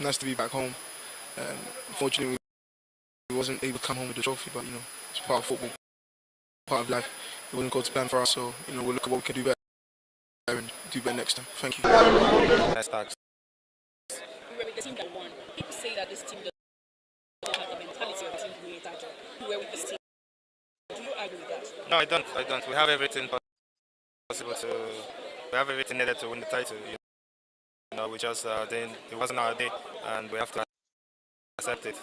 nice to be back home. Unfortunately, we wasn't able to come home with the trophy, but it's part of football, part of life. It wasn't God's plan for us, so we'll look at what we can do better and do better next time. Thank you. Nice talks. We were with the team that won. People say that this team doesn't have the mentality of a team to win a title. We were with this team. Do you agree with that? No, I don't. We have everything possible to. We have everything needed to win the title. We just then it wasn't our day, and we have to accept it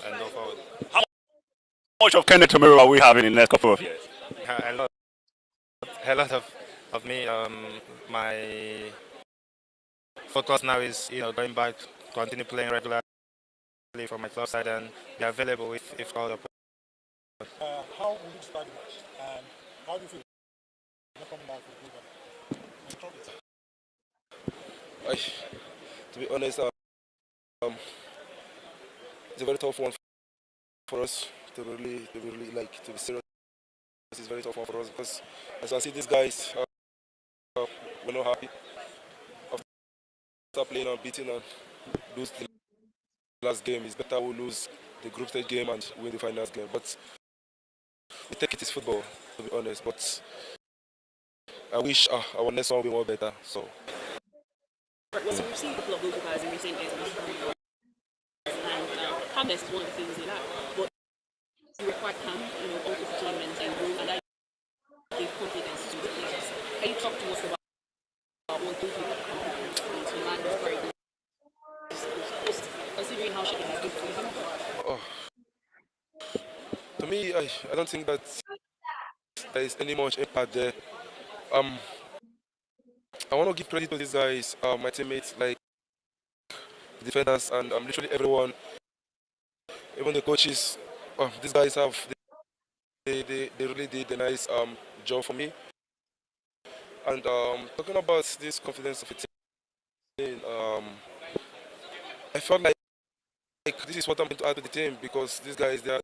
and go forward. How much of Kenneth tomorrow are we having in the next couple of years? A lot of me. My focus now is going back, continue playing regularly for my club side, and be available if called up. How would you describe the match? And how do you feel not coming back with To be honest, it's a very tough one for us to really to be serious. It's a very tough one for us because as I see these guys, we're not happy after playing unbeaten and lose the last game. It's better we lose the group stage game and win the finals game. But we take it as football, to be honest. But I wish our next one will be more better. So. So we've seen a couple of local guys in recent days, and calmness is one of the things they lack. But you were quite calm, also for tournaments and goals, and that gave confidence to the players. Can you talk to us about what gave you that confidence to land this very good, considering how shaky has been for you? To me, I don't think that there is any much impact there. I want to give credit to these guys, my teammates, like the defenders, and literally everyone, even the coaches. These guys they really did a nice job for me. And talking about this confidence of a team, I felt like this is what I'm going to add to the team because these guys they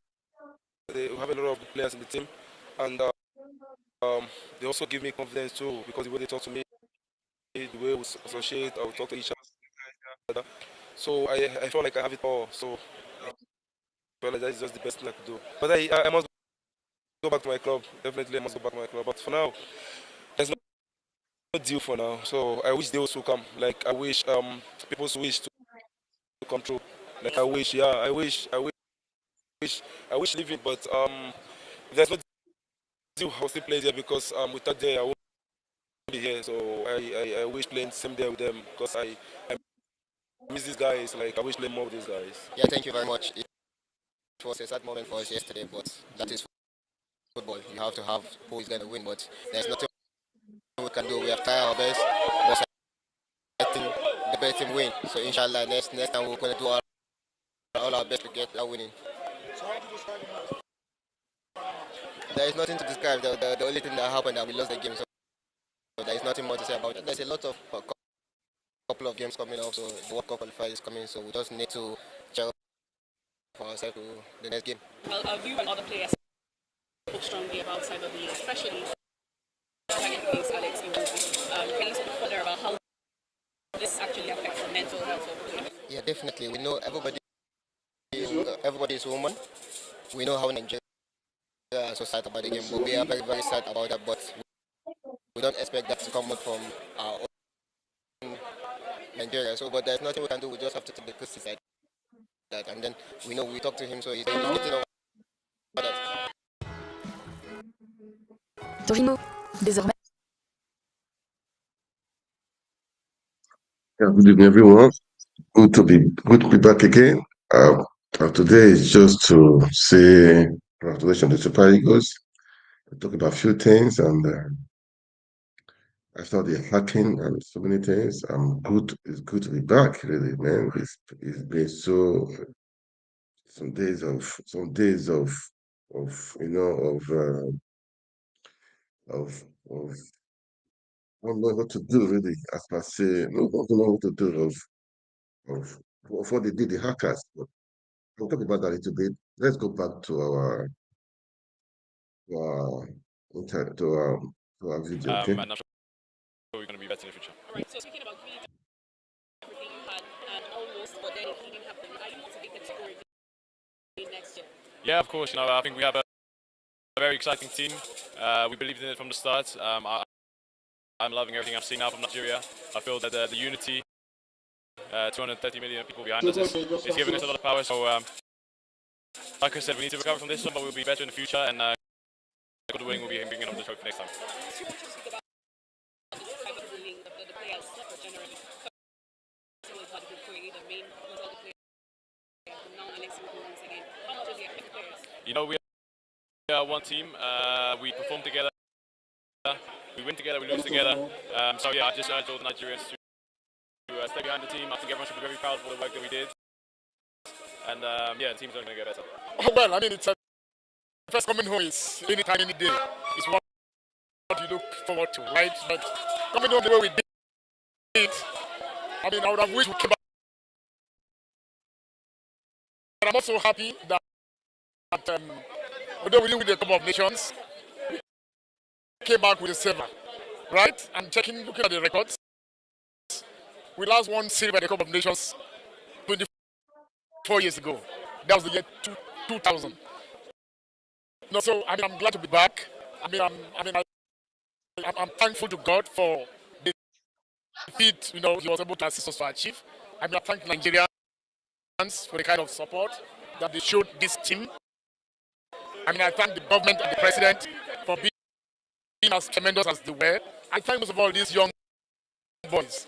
have a lot of good players in the team, and they also give me confidence too because the way they talk to me, the way we associate, I will talk to each other. So I feel like I have it all. So I feel like that is just the best thing I could do. But I must go back to my club. Definitely, I must go back to my club. But for now, there's no deal for now. So I wish deals will come. Like I wish people's wish to come true. Like I wish leaving. But if there's no deal, I'll still play there because without there I won't be here. So I wish playing same day with them because I miss these guys. Like I wish playing more with these guys. Yeah, thank you very much. It was a sad moment for us yesterday, but that is football. You have to have who is going to win, but there's nothing we can do. We have tried our best, but I think the best team win. So inshallah, next time we're going to do all our best to get that winning. So how do you describe the match? There is nothing to describe. The only thing that happened that we lost the game. So there is nothing more to say about it. There's a lot of couple of games coming up, so the World Cup qualifier is coming, so we just need to check for ourselves to the next game. You and other players spoke strongly about Cyber Being, especially against Alex Iwobi. Can you speak further about how this actually affects the mental health of players? Yeah, definitely. We know everybody is woman. We know how Nigeria are so sad about the game, but we are very, very sad about that. But we don't expect that to come out from our own Nigeria. So, but there's nothing we can do. We just have to take the criticism that, and then we talk to him, so he's getting over that. Torino, désormais. Yeah, good evening, everyone. Good to be back again. Today is just to say congratulations to Super Eagles. We talk about a few things, and after the hacking and so many things, It's good to be back, really, man. It's been some days of of I don't know what to do, really. As I say, no, I don't know what to do of what they did, the hackers. But we'll talk about that a little bit. Let's go back to our inter- to our video, okay? And I'm sure we're going to be better in the future. All right, so speaking about really everything you had and almost but then it didn't happen. Are you motivated to go again next year? Yeah, of course. I think we have a very exciting team. We believed in it from the start. I'm loving everything I'm seeing now from Nigeria. I feel that the unity, 230 million people behind us, is giving us a lot of power. So, like I said, we need to recover from this one, but we'll be better in the future. And God willing, we'll be bringing on the trophy next time. Do you want to speak about the private bullying of the players, not for generally? Always had a good play, the main was all the players, but now the next one once again. How much does it affect the players? We are one team. We perform together. We win together. We lose together. So yeah, I just urge all the Nigerians to stay behind the team. I think everyone should be very proud of the work that we did. And yeah, the team's only going to get better. Well, I mean, it's first coming home is any time, any day. It's what you look forward to, right? But coming home the way we did it, I mean, I would have wished we came back. But I'm also happy that although we didn't win the Cup of Nations, we came back with a silver, right? And looking at the records, we last won silver at the Cup of Nations 24 years ago. That was the year 2000. No, so I mean, I'm glad to be back. I'm thankful to God for the defeat, He was able to assist us to achieve. I thank Nigerians for the kind of support that they showed this team. I thank the government and the president for being as tremendous as they were. I thank most of all these young boys.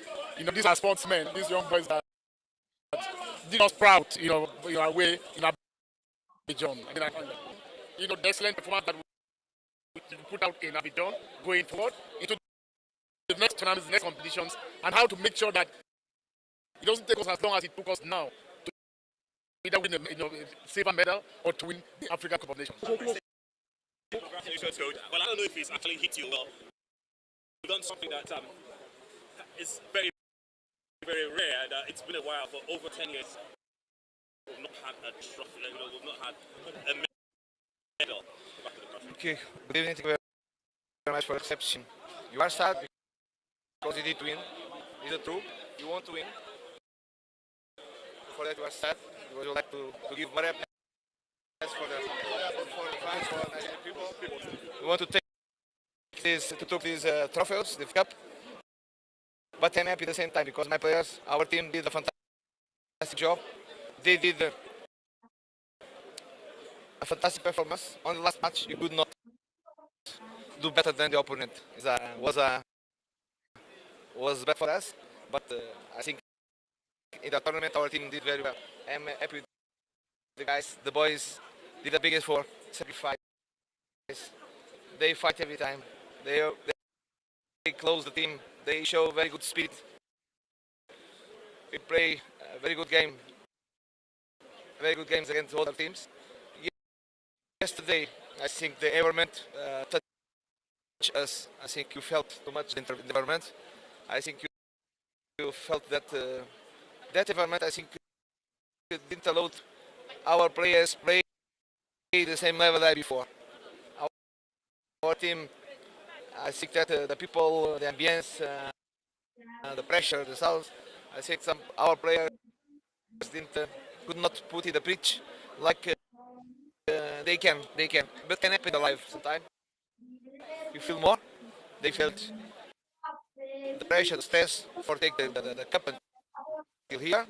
These are sportsmen, these young boys that did us proud, away in Abidjan. I thank them. The excellent performance that we put out in Abidjan going forward into the next tournaments, the next competitions, and how to make sure that it doesn't take us as long as it took us now to either win a silver medal or to win the African Cup of Nations. Congratulations, coach. Well, I don't know if it's actually hit you well. You've done something that is very, very rare. That it's been a while. For over 10 years, we've not had a trophy. We've not had a medal. Okay, good evening. Thank you very much for the reception. You are sad because you did win. Is it true? You want to win. For that, you are sad because you like to give more happiness for the fans, for Nigerian people. We want to take these trophies, the cup. But I'm happy at the same time because my players, our team did a fantastic job. They did a fantastic performance. On the last match, you could not do better than the opponent. Was bad for us, but I think in the tournament our team did very well. I'm happy with the guys. The boys did the biggest for sacrifice. They fight every time. They close the team. They show very good spirit. We play a very good game. Very good games against other teams. Yesterday, I think the environment touched us. I think you felt too much the environment. I think you felt that that environment. I think didn't allow our players play the same level as before. Our team, I think that the people, the ambience, the pressure, the sound. I think our players could not put in the pitch like they can, but can happen in life sometimes. You feel more. They felt the pressure, the stress for take the cup until here.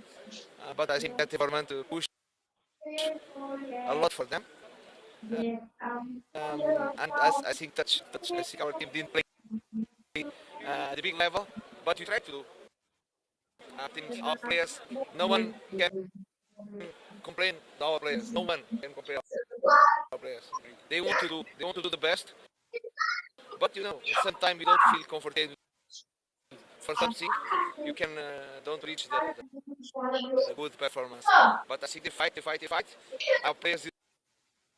But I think that environment pushed a lot for them. And as I think our team didn't play the big level, but we tried to do. I think our players, no one can complain to our players. No one can complain our players. They want to do the best. But sometimes we don't feel comfortable for something. You can don't reach the good performance. But I think they fight. Our players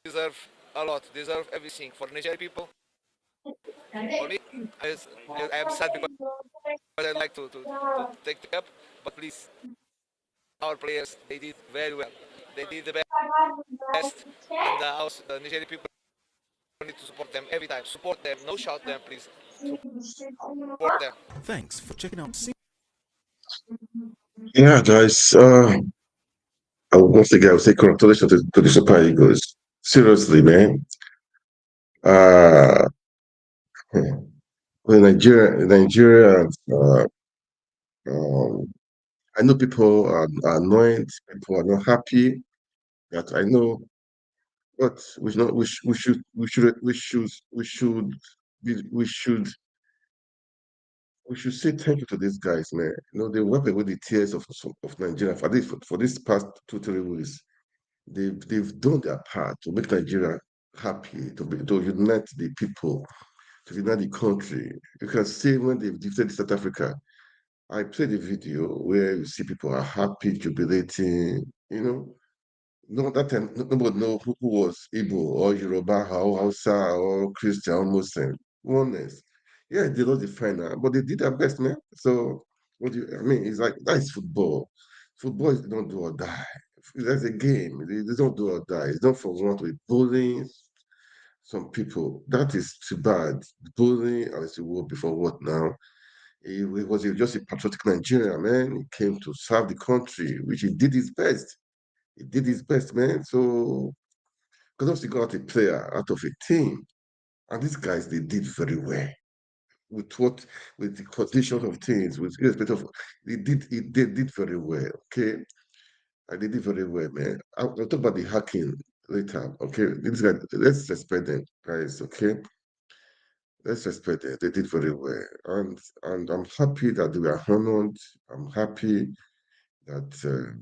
deserve a lot, deserve everything. For Nigerian people, for me, I am sad because I like to take the cup. But please, our players, they did very well. They did the best, and the Nigerian people need to support them every time. Support them, no shout them, please. Support them. Thanks for checking out. Yeah, guys. once again, I would say congratulations to the Super Eagles. Seriously, man. Uh, well, Nigeria, um, I know people are annoyed, people are not happy. That I know, but we should we should say thank you to these guys, man. You know, they wipe away the tears of Nigeria for this past 2 3 weeks. They've done their part to make Nigeria happy, to unite the people, to unite the country. You can see when they've defeated South Africa. I played a video where you see people are happy, jubilating, you know. No, that time nobody know who was Igbo or Yoruba or Hausa or Christian or Muslim. Oneness. Yeah, they lost the final, but they did their best, man. So I mean, it's like that is football. Football is don't do or die. That's a game. They don't do or die. It's not for one to be bullying some people. That is too bad. Bullying as it will before what now? He was just a patriotic Nigerian, man. He came to serve the country, which he did his best. He did his best, man. So, because also got a player out of a team, and these guys they did very well with the conditions of things, with irrespective of they did very well. Okay, and they did very well, man. I'll talk about the hacking later. Okay, these guys, let's respect them, guys. Okay, let's respect them. They did very well, and I'm happy that they were honored. I'm happy that.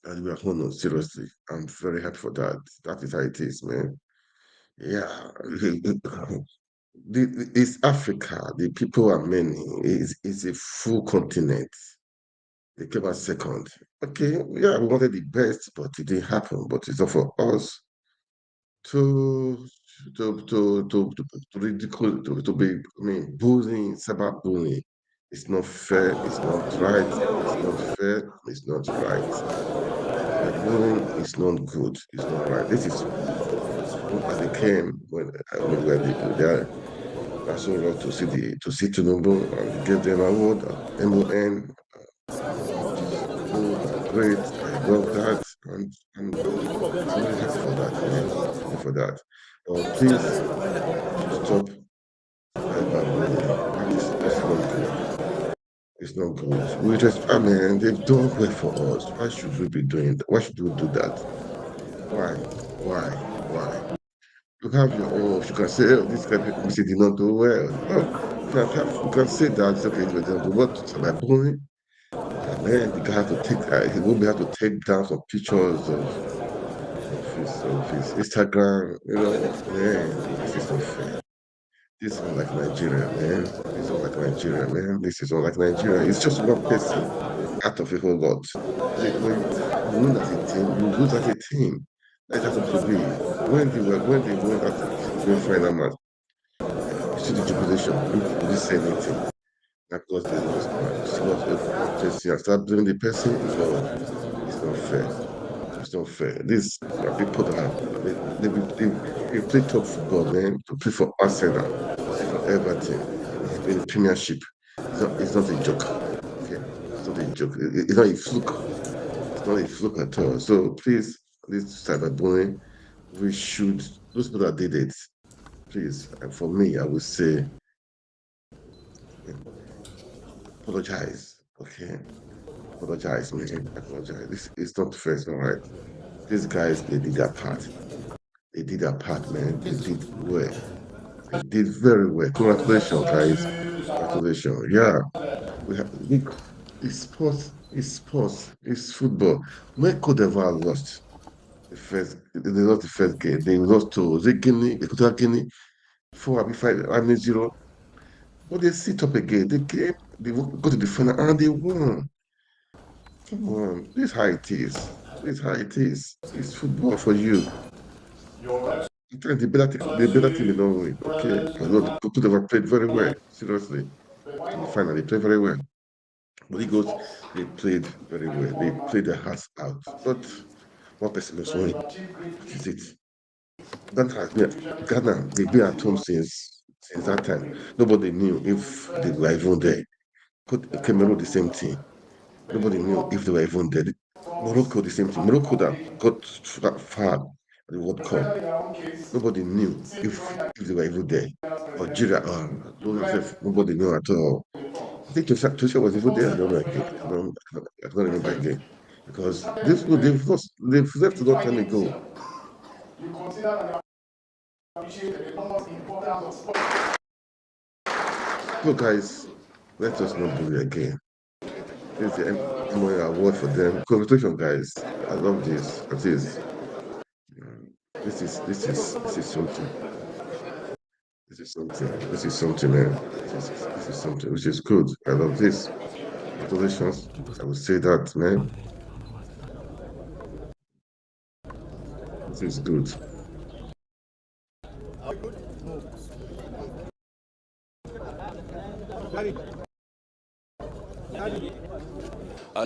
And we are honored, seriously. I'm very happy for that. That is how it is, man. Yeah. It's Africa. The people are many. It's a full continent. They came out second. Okay, yeah, we wanted the best, but it didn't happen. But it's not for us to to ridicule, to be, I mean, bullying, cyberbullying. It's not fair. It's not right. It's not fair. It's not right. Cyberbullying is not good. It's not right. This is as they came when I mean when they are national law to see Tinubu and give them award MON, which is good and great. I love that, and I'm really happy for that, man. Happy for that. Please we should stop cyberbullying. That's not good. It's not good. We just, I mean, they've done well for us. Why should we be doing that? Why should we do that? Why? Why? You have your own. You can say, oh, this guy Missy did not do well. No, you can say that it's okay, he didn't do what by bullying. And then the guy have to take he will be have to take down some pictures of his Instagram, you know, man, this is not fair. This is not like Nigeria, man. This is not like Nigeria, man. This is not like Nigeria. It's just one person out of a whole lot. When you win as a team, you lose as a team. That's how it should be. When they won that grand final match, you see the jubilation. You didn't say anything. Not because they lost, man. You see one person and start blaming the person. No, it's not fair. It's not fair. These are people that have they play top football, man. To play for Arsenal, play for Everton, in the Premiership. It's not a joke. Okay, it's not a joke. It's not a fluke. It's not a fluke at all. So please, this cyberbullying, we should those people that did it, please. And for me, I would say apologize. Okay, apologize, man. Apologize. This is not fair. It's not right. These guys, they did their part. They did their part, man. They did well. They did very well. Congratulations, guys. Congratulations. Yeah, it's sports. It's sports. It's football. When Cote d'Ivoire lost they lost the first game. They lost to Guinea, Equatorial Guinea, 4-5, 0. But they sit up again. They go to the final and they won. Come on, this is how it is. This is how it is. It's football for you. Sometimes the better team will not win. Okay, although the Cote d'Ivoire played very well. Seriously, in the final they played very well. But Eagles, they played very well. They played their hearts out. But one person was win. That is it. Ghana, they've been at home since that time. Nobody knew if they were even there. Cameroon, the same thing. Nobody knew if they were even dead. Morocco, the same thing. Morocco that got far at the World Cup. Nobody knew if they were even there. Algeria, nobody knew at all. I think Tunisia was even there. I don't know again. I can't remember again. Because they've left a long time ago. So guys, let us not do it again. This is the MON award for them. Congratulations, guys. I love this. This is something. This is something. This is something, man. This is something which is good. I love this. Congratulations. I would say that, man. This is good.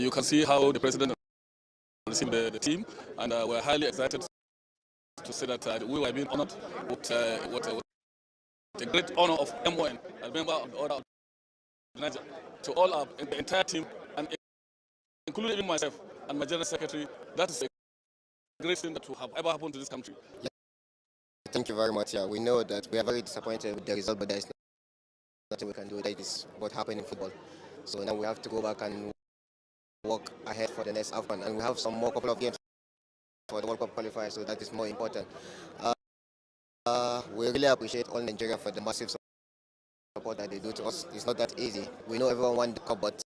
You can see how the president received the team, and we're highly excited to say that we were being honored with the great honor of MON, a member of the order of Niger, to all the entire team, and including even myself and my general secretary. That is a great thing that will have ever happened to this country. Yeah. Thank you very much. Yeah, we know that we are very disappointed with the result, but there is nothing we can do. That is what happened in football. So now we have to go back and work ahead for the next AFCON, and we have some more couple of games for the World Cup qualifiers, so that is more important. We really appreciate all Nigeria for the massive support that they do to us. It's not that easy. We know everyone wants the cup, but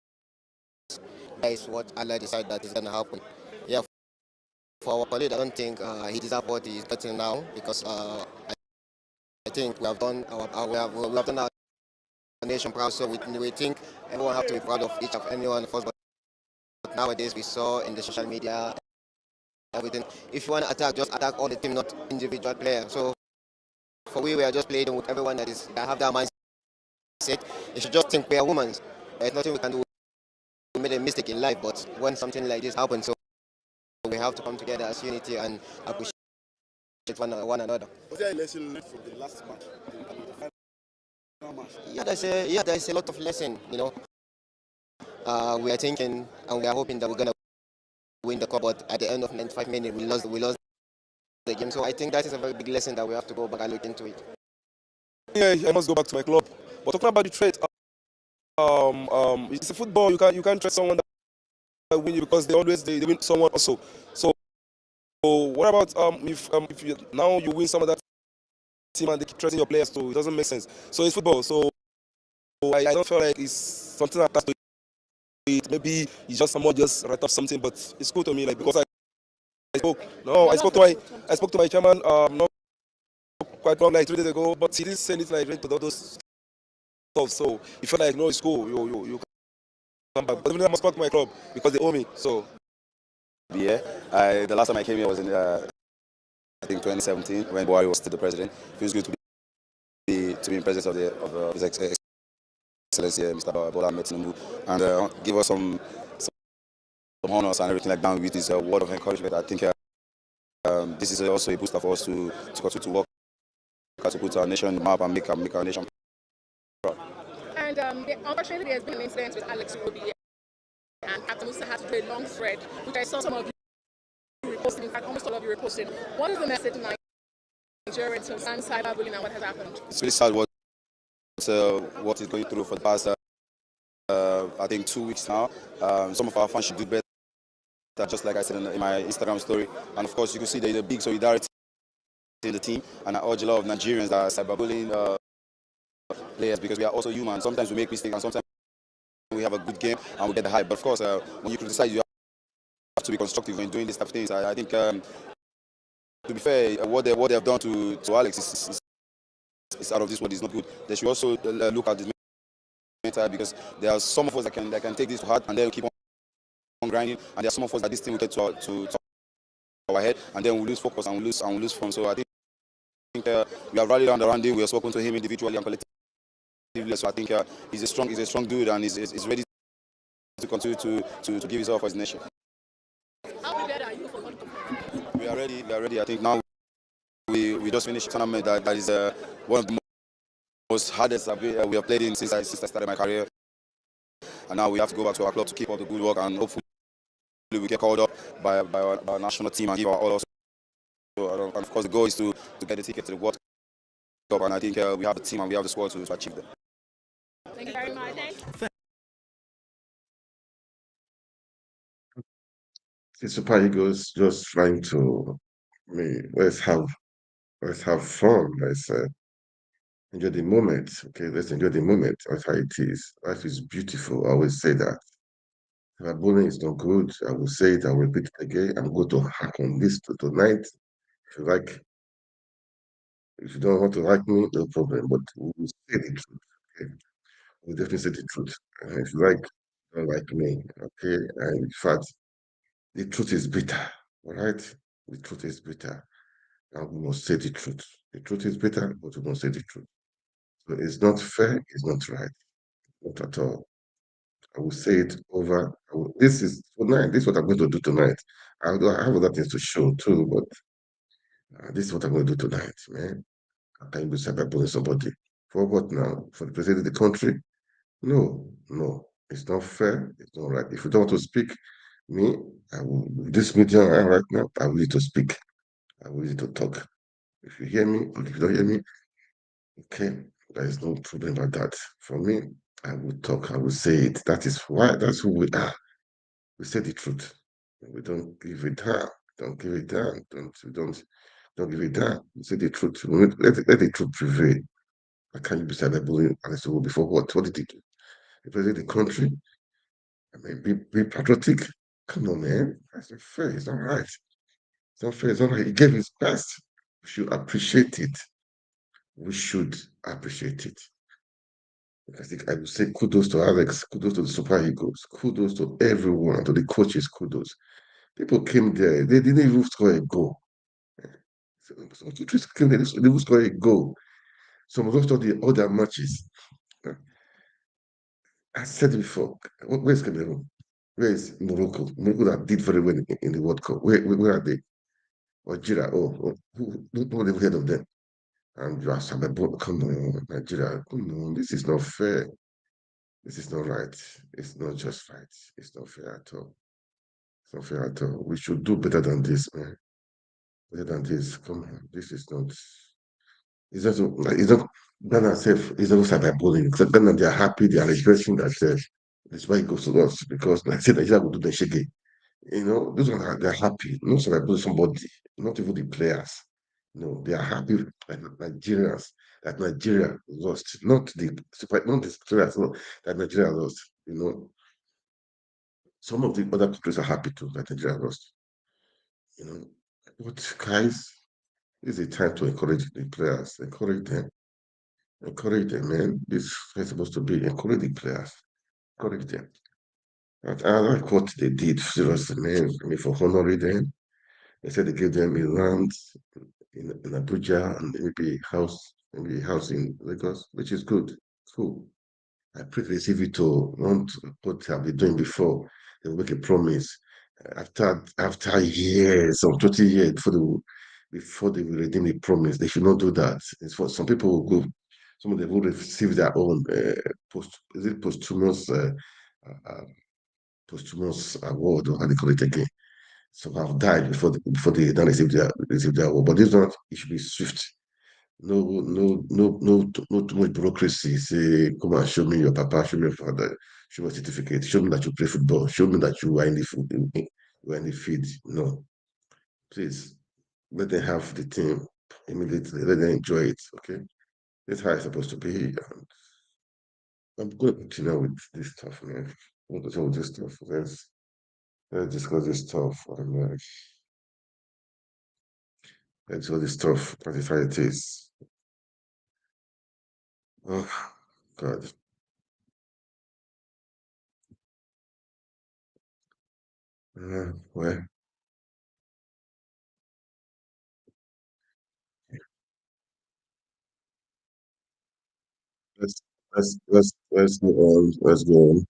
that is what Allah decided that is going to happen. Yeah, for our colleague, I don't think he deserves what he is getting now, because I think we have done we have done our nation proud. So we think everyone have to be proud of each of anyone of us. But nowadays we saw in the social media everything. If you want to attack, just attack all the team, not individual players. So we are just playing with everyone that have that mindset. You should just think we are women. There's nothing we can do. We made a mistake in life, but when something like this happens, so we have to come together as unity and appreciate one another. Was there a lesson learned from the last match? Yeah, there's a lot of lesson. We are thinking and we are hoping that we're gonna win the cup, but at the end of 95 minutes we lost the game. So I think that is a very big lesson that we have to go back and look into it. Yeah, I must go back to my club. But talking about the threat, it's a football. You can't threat someone that win you, because they win someone also. So what about if now you win some of that team and they keep threatening your players too? It doesn't make sense. So it's football. So I don't feel like it's something attached to it. Maybe it's just someone just write up something, but it's cool to me, like, because I spoke to my chairman not quite long, like 3 days ago, but he didn't say anything like related to all those stuff. So he felt like, no, it's cool. You come back. But I must back to my club because they owe me. So yeah, the last time I came here was in I think 2017 when Buhari was still the president. It feels good to be in presence of His Excellency Mr. Bola Ahmed Tinubu, and give us some honors and everything like that with his word of encouragement. I think this is also a booster for us to continue to work, to put our nation on the map and make our nation proud. And unfortunately, there's been an incident with Alex Iwobi, and Captain Musa had to do a long thread, which I saw some of you reposting. In fact, almost all of you reposting. What is the message to Nigerians concerning cyberbullying and what has happened? It's really sad what is going through for the past I think 2 weeks now. Some of our fans should do better, just like I said in my Instagram story. And of course, you can see there's a big solidarity in the team, and I urge a lot of Nigerians that are cyberbullying players, because we are also human. Sometimes we make mistakes, and sometimes we have a good game and we get the hype. But of course, when you criticize, you have to be constructive when doing these type of things. I think, to be fair, what they have done to Alex is out of this world. Is not good. They should also look at this mental, because there are some of us that can take this to heart and then keep on grinding, and there are some of us that this thing will get to our head, and then we lose focus and we lose form. So I think we have rallied around him. We have spoken to him individually and collectively. So I think he's a strong dude, and he's ready to continue to give his all for his nation. How prepared are you for World Cup? We are ready. I think now we just finished a tournament that is one of the most hardest we have played in since I started my career. and now we have to go back to our club to keep up the good work, and hopefully we get called up by our national team and give our all. Also, and of course, the goal is to get the ticket to the World Cup, and I think we have the team and we have the squad to achieve that. Thank you very much. The Super Eagles just trying to, let's have fun. Let's enjoy the moment. Okay, let's enjoy the moment. That's how it is. Life is beautiful. I always say that. If our bowling is not good, I will say it. I will repeat it again. I'm going to hack on this tonight. If you like, if you don't want to like me, no problem. But we will say the truth. Okay, we'll definitely say the truth. If you like, don't like me. Okay, and in fact, the truth is bitter. All right, the truth is bitter. And we must say the truth. The truth is bitter, but we must say the truth. So it's not fair, it's not right. Not at all. I will say it over. This is tonight. This is what I'm going to do tonight. I have other things to show too, but this is what I'm going to do tonight, man. I can't be cyberbullying somebody. For what now? For the president of the country? No, no. It's not fair. It's not right. If you don't want to speak, me, I will. This meeting I am right now, I will need to speak. I will need to talk. If you hear me, or if you don't hear me, okay, there is no problem about that. For me, I will talk. I will say it. That is why. That's who we are. We say the truth. We don't give it down. Don't give it down. Don't give it down. We say the truth. Let the truth prevail. I can't be cyberbullying Alice Iwobi before what? What did he do? He presented the country. I mean, be patriotic. Come on, man. That's not fair. It's not right. It's not fair. It's not right. He gave his best. We should appreciate it. We should appreciate it. I think I would say kudos to Alex, kudos to the Super Eagles, kudos to everyone, to the coaches, kudos. People came there, they didn't even score a goal. So two trees came there, they didn't score a goal. Some of us thought all their matches. I said it before, where's Cameroon? Where is Morocco? Morocco that did very well in the World Cup. Where are they? Algeria, who never heard of them? And you are Sabebo, come on, Nigeria, come on, this is not fair. This is not right. It's not just right. It's not fair at all. It's not fair at all. We should do better than this, man. Better than this. Come on. This is not. It's not. Ghana self is not cyberbullying. Ghana, they are happy. They are regretting that. That's why it goes to us because, like I said, Nigeria will do the shege. Those are they're happy. Not cyberbullying somebody. Not even the players. No, they are happy. Like Nigerians. That Nigeria lost. Not the players. No, that Nigeria lost. Some of the other countries are happy too that Nigeria lost. But guys, this is a time to encourage the players, encourage them, man. This is supposed to be encourage the players, encourage them. And I like what they did, seriously, man. I mean, for honoring them, they said they gave them a land in Abuja and maybe a house in Lagos, which is good, cool. I pray they receive it to want what they have been doing before. They will make a promise after years, some 20 years before they will redeem the promise. They should not do that. It's for some people will go, some of them will receive their own posthumous uh, posthumous award or how they call it again. Some have died before they don't receive their award. But this one, it should be swift. No too much bureaucracy. Say, come and show me your papa, show me your father, show me a certificate, show me that you play football, show me that you are in the you are in the field. No, please let them have the team immediately. Let them enjoy it. Okay, that's how it's supposed to be. And I'm going to continue with this stuff, man. I'm going to continue with this stuff. Let's discuss this stuff. And let's do this stuff. That is how it is. Oh God. Well, let's let's go on. Let's go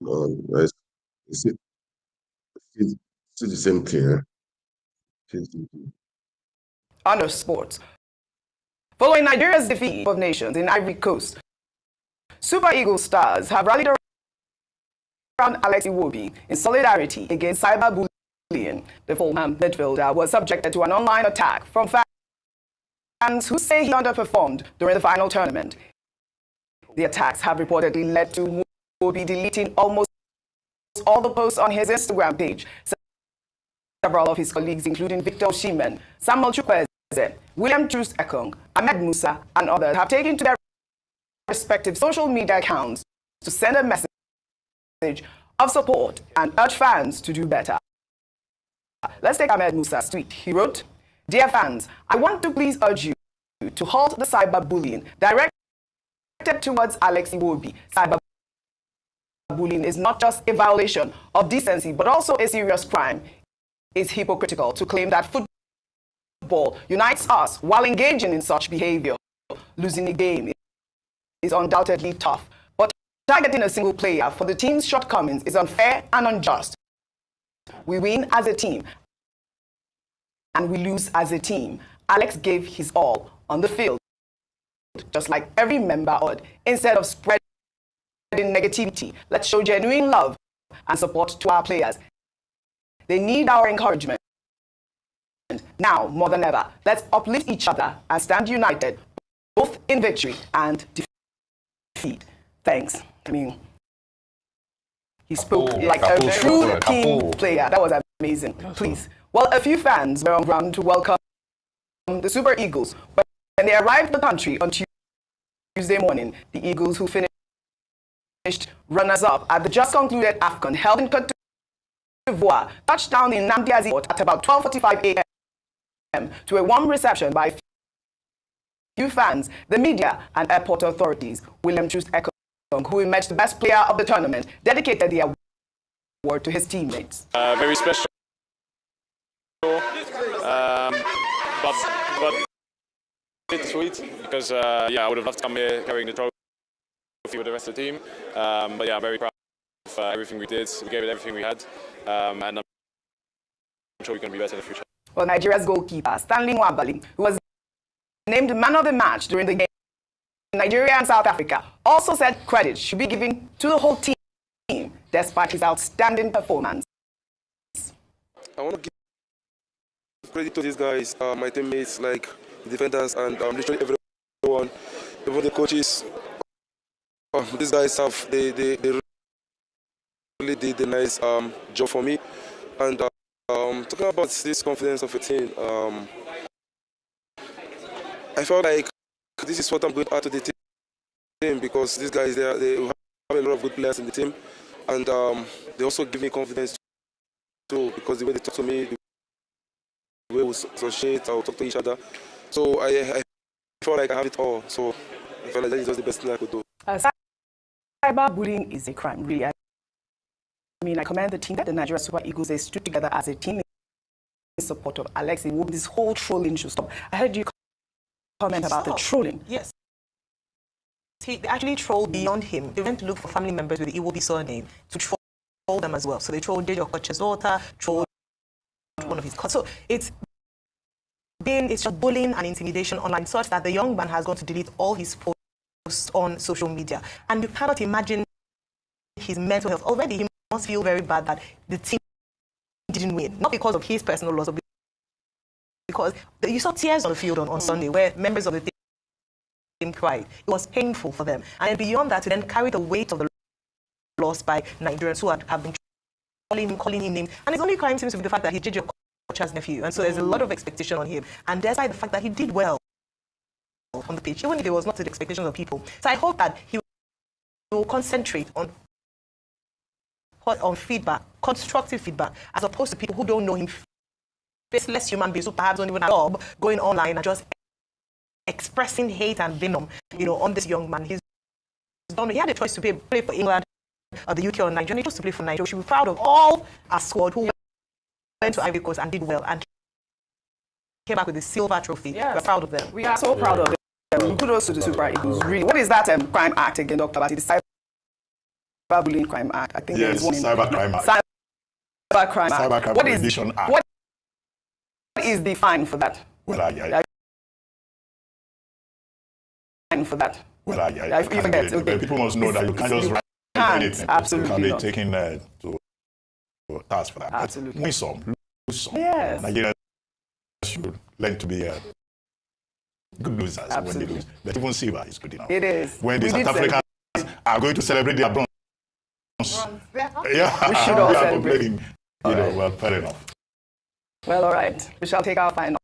on. Let's see, see the same thing. See the same thing. Honor sports. Following Nigeria's defeat of nations in Ivory Coast, Super Eagles stars have rallied around Alex Iwobi in solidarity against cyberbullying. The Fulham midfielder was subjected to an online attack from fans who say he underperformed during the final tournament. The attacks have reportedly led to Iwobi deleting almost all the posts on his Instagram page. Several of his colleagues, including Victor Osimhen, Samuel Chukwueze, William Troost Ekong, Ahmed Musa, and others, have taken to their respective social media accounts to send a message of support and urge fans to do better. Let's take Ahmed Musa's tweet. He wrote, "Dear fans, I want to please urge you to halt the cyberbullying directed towards Alex Iwobi. Cyberbullying is not just a violation of decency, but also a serious crime. It's hypocritical to claim that football unites us while engaging in such behavior. Losing a game is undoubtedly tough, but targeting a single player for the team's shortcomings is unfair and unjust. We win as a team, and we lose as a team. Alex gave his all on the field, just like every member would. Instead of spreading negativity, let's show genuine love and support to our players. They need our encouragement. Now, more than ever, let's uplift each other and stand united, both in victory and defeat." Thanks. I mean, he spoke like a true team player. That was amazing. Please. Well, a few fans were on ground to welcome the Super Eagles. When they arrived in the country on Tuesday morning, the Eagles, who finished runners-up at the just concluded AFCON held in Cote d'Ivoire, touched down in Nnamdi Azikiwe at about 12:45 a.m. to a warm reception by few fans, the media, and airport authorities. William Troost Ekong, who emerged the best player of the tournament, dedicated the award to his teammates. Very special, but bittersweet because I would have loved to come here carrying the trophy with the rest of the team. But yeah, I'm very proud of everything we did. We gave it everything we had, and I'm sure we're going to be better in the future. Well, Nigeria's goalkeeper, Stanley Nwabali, who was named man of the match during the game in Nigeria and South Africa, also said credit should be given to the whole team, despite his outstanding performance. I want to give credit to these guys, my teammates, like the defenders, and literally everyone, even the coaches. These guys they really did a nice job for me. And talking about this confidence of a team, I felt like this is what I'm going to add to the team, because these guys, they have a lot of good players in the team, and they also give me confidence too, because the way they talk to me, the way we associate, or talk to each other. So I felt like I have it all. So I felt like that is just the best thing I could do. Cyberbullying is a crime, really. I mean, I commend the team that the Nigeria Super Eagles, they stood together as a team in support of Alex Iwobi. This whole trolling should stop. I heard you comment about the trolling. Yes. They actually trolled beyond him. They went to look for family members with the Iwobi surname to troll them as well. So they trolled Deji Okocha's daughter, trolled one of his cousins. So it's just bullying and intimidation online, such that the young man has gone to delete all his posts on social media. And you cannot imagine his mental health. Already he must feel very bad that the team didn't win. Not because of his personal loss, but because you saw tears on the field on Sunday where members of the team cried. It was painful for them. And beyond that, to then carry the weight of the loss by Nigerians who have been calling him names. And his only crime seems to be the fact that he did your coach's nephew. And so there's a lot of expectation on him. And despite the fact that he did well on the pitch, even if it was not to the expectations of people. So I hope that he will concentrate on feedback, constructive feedback, as opposed to people who don't know him, faceless human beings who perhaps don't even have a job, going online and just expressing hate and venom, on this young man. He had a choice to play for England, or the UK, or Nigeria. He chose to play for Nigeria. We should be proud of all our squad who went to Ivory Coast and did well and came back with the silver trophy. Yes. We're proud of them. We are so proud of them. Kudos to the Super Eagles. Really, what is that crime act again, Dr. Abati? The Cyberbullying Crime Act. I think there is one. Cybercrime Act. Cybercrime Act. Cybercrime Prevention Act. What is the fine for that? Well, Well, Yeah, you can't forget. get it. Okay. People must know that you can't just write Can't, anything. absolutely You can be not. taken to task for that. Absolutely. Win some, lose some. Yes. Nigerians should learn to be good losers when they lose. But even silver is good enough. It is. When the South Africans are going to celebrate their bronze, yeah, we should all we are celebrate. complaining. You know, well, fair enough. Well, all right. We shall take our final.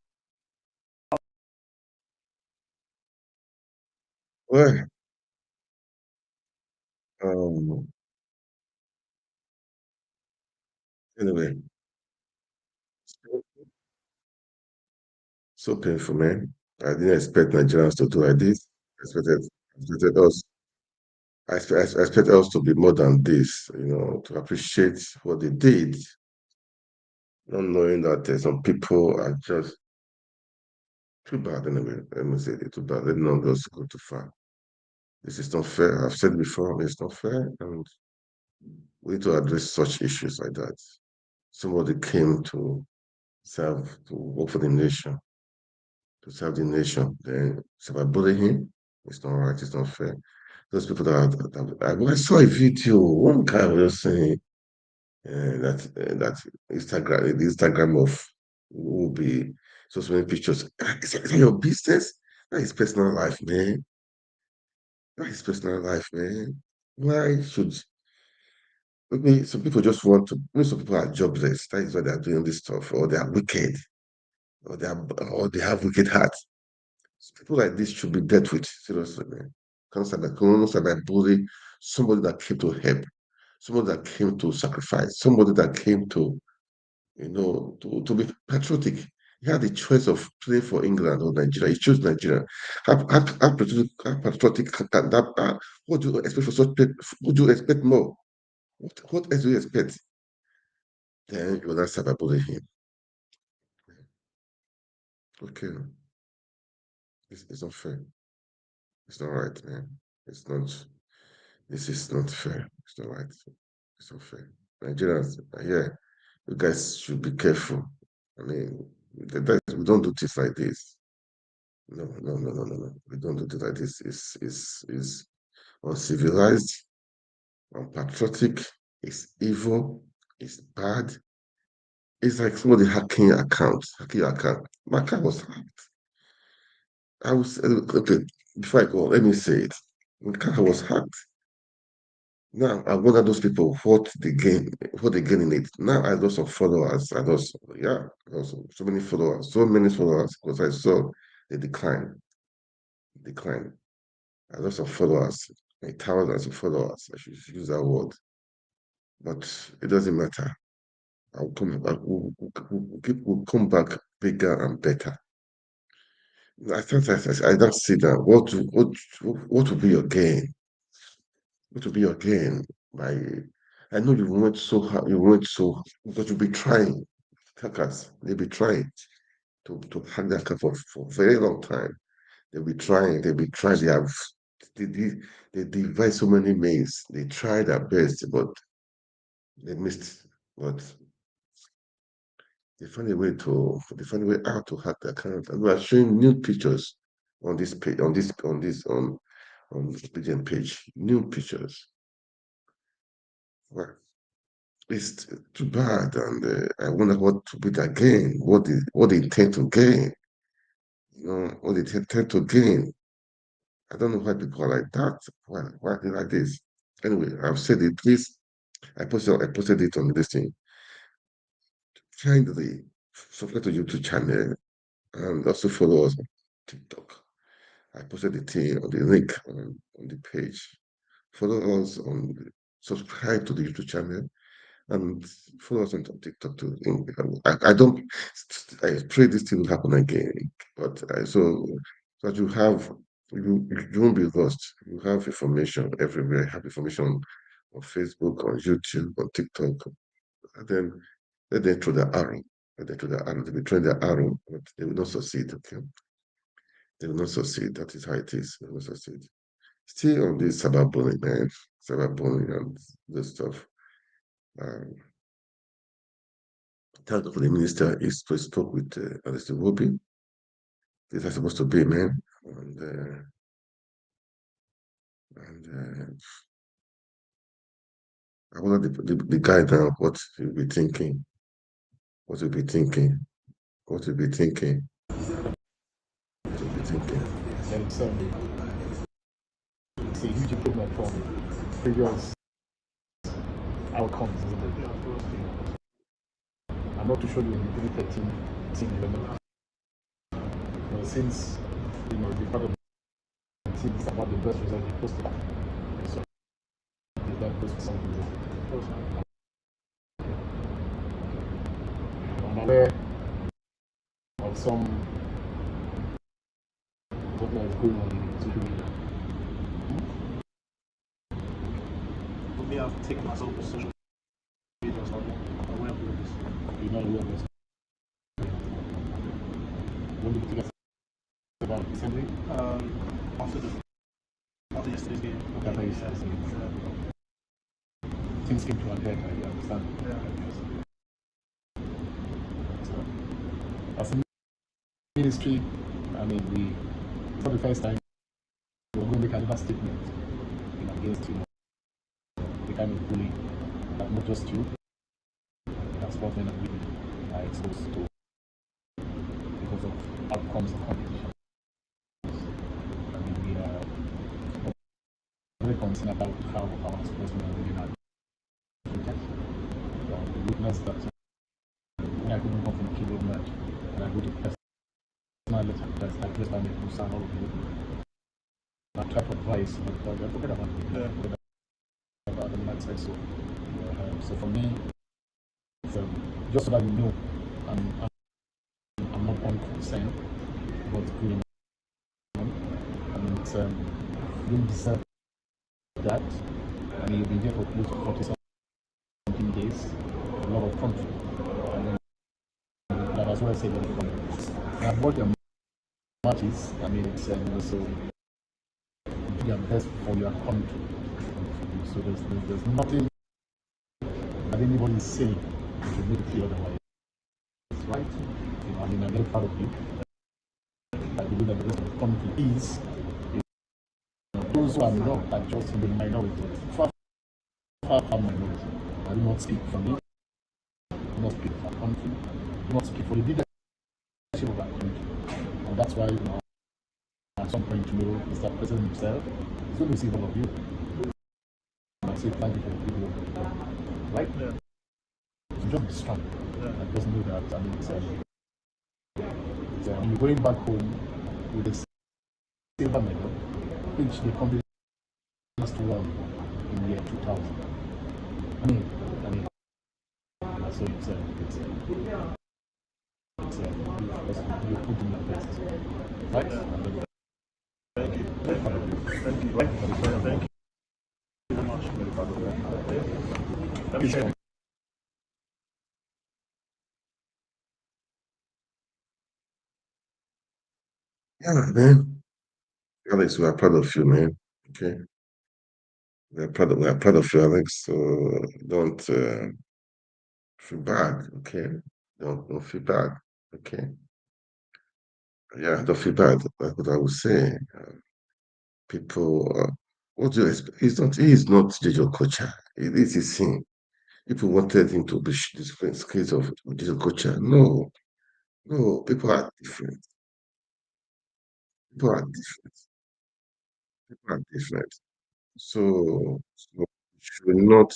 Well, anyway, so painful, man. I didn't expect Nigerians to do like this. Expected us. I expect us to be more than this, to appreciate what they did, not knowing that some people are just too bad anyway. Let me say it, too bad. Let not just go too far. This is not fair. I've said before, it's not fair, and we need to address such issues like that. Somebody came to work for the nation, to serve the nation. Then cyberbully him. It's not right. It's not fair. Those people I saw a video. One guy was saying that Instagram of will be so many pictures. Is that your business? That is personal life, man. That is personal life, man. Why should maybe some people just want to? Maybe some people are jobless. That is why they are doing this stuff, or they are wicked, or they have wicked hearts. People like this should be dealt with seriously, man. Cancer by bully, somebody that came to help, somebody that came to sacrifice, somebody that came to be patriotic. He had the choice of playing for England or Nigeria. He chose Nigeria. How patriotic can that? What do you expect for such people? What do you expect more? What else do you expect? Then you will not cyberbully him. Okay, it's not fair. It's not right, man. It's not. This is not fair. It's not right. It's not fair. Nigerians, yeah, you guys should be careful. I mean, we don't do things like this. No, no, no, no, no, no. We don't do things like this. It's uncivilized, unpatriotic, it's evil, it's bad. It's like somebody hacking your account. My account was hacked. I was okay. Before I go, let me say it. My account was hacked. Now I wonder those people what they gain in it. Now I lost some followers. I lost so many followers because I saw the decline. I lost some followers, like thousands of followers. I should use that word, but it doesn't matter. I'll come back. We'll come back bigger and better. I don't see that. What will be your gain? What will be your gain? By I know you went so hard. You went so because you'll be trying. Hackers, they'll be trying to hack that account for a very long time. They'll be trying. They'll be trying. They, they, they devise so many means. They try their best, but they missed. But they find a way out to hack the account. And we are showing new pictures on this page, on the Pigeon page. New pictures. Well, it's too bad, and I wonder what to be the gain. What they intend to gain. What they intend to gain. I don't know why people are like that. Why are they like this? Anyway, I've said it. Please, I posted it on this thing. Kindly subscribe to YouTube channel and also follow us on TikTok. I posted the thing on the link on the page. Follow us subscribe to the YouTube channel and follow us on TikTok too. I don't. I pray this thing will happen again, but so that you won't be lost. You have information everywhere. You have information on Facebook, on YouTube, on TikTok, and then let them throw the arrow. Let them throw the arrow. They will try the arrow, but they will not succeed. Okay, they will not succeed. That is how it is. They will not succeed. Still on this cyberbullying, man. Cyberbullying and this stuff. Um, Thank God for the minister is to talk with Iwobi. This is supposed to be, man. And And I wonder the guy now, what he'll be thinking. What he'll be thinking. What he'll be thinking. What he'll be thinking. And it's a huge improvement from previous outcomes, isn't it? I'm not too sure when you did 13 team development. Since the part of the team is about the best result you posted. So is that post something? I'm aware of some what is going on in social media. We have taken ourselves to social media or something. Aware of this. You're not aware of this. When did you take us about recently? After yesterday's game. After yesterday's game. Things came to an end, I understand. As a ministry, I mean, it's not the first time we're going to make another statement against the kind of bullying that not just you, that sportsmen and women are exposed to because of outcomes of competition. I mean, we are very concerned about how our sportsmen and women are treated. We witnessed that when I couldn't come from a keyboard match and I go to personal letter that's like this by Musa and all of you. That type of advice, but I forget about the mindset. So for me, just so that you know, I'm not unconcerned about the going on. I mean, you don't deserve that. I mean, you've been here for close to 40 something days, a lot of country. I mean, that's what I say. I've watched your matches. I mean, it's so you do your best for your country. So there's nothing that anybody is saying that should make you feel otherwise. Right? I mean, I'm very proud of you. I believe that the rest of the country is. Those who are not are just in the minority. Far from minority. I do not speak for me. I do not speak for our country. I do not speak for the leadership of our country. And that's why, at some point tomorrow, Mr. President himself is going to see all of you. And I say thank you for the people. Right? Yeah. So just be strong. Yeah. And just know that, I mean, you're going back home with a silver medal, which the country just won in the year 2000. I mean, so you put in your best, right? Thank you. Thank you. Right? Thank you very much. Let me check. Yeah, man. Alex, we are proud of you, man. Okay. We are proud of you, Alex. So don't feel bad, okay? Don't feel bad, okay? Yeah, don't feel bad. That's what I would say. People, what do you expect? He is not digital culture. It is his thing. People wanted him to be this case of digital culture. No, no, people are different. People are different. People are different. So you should not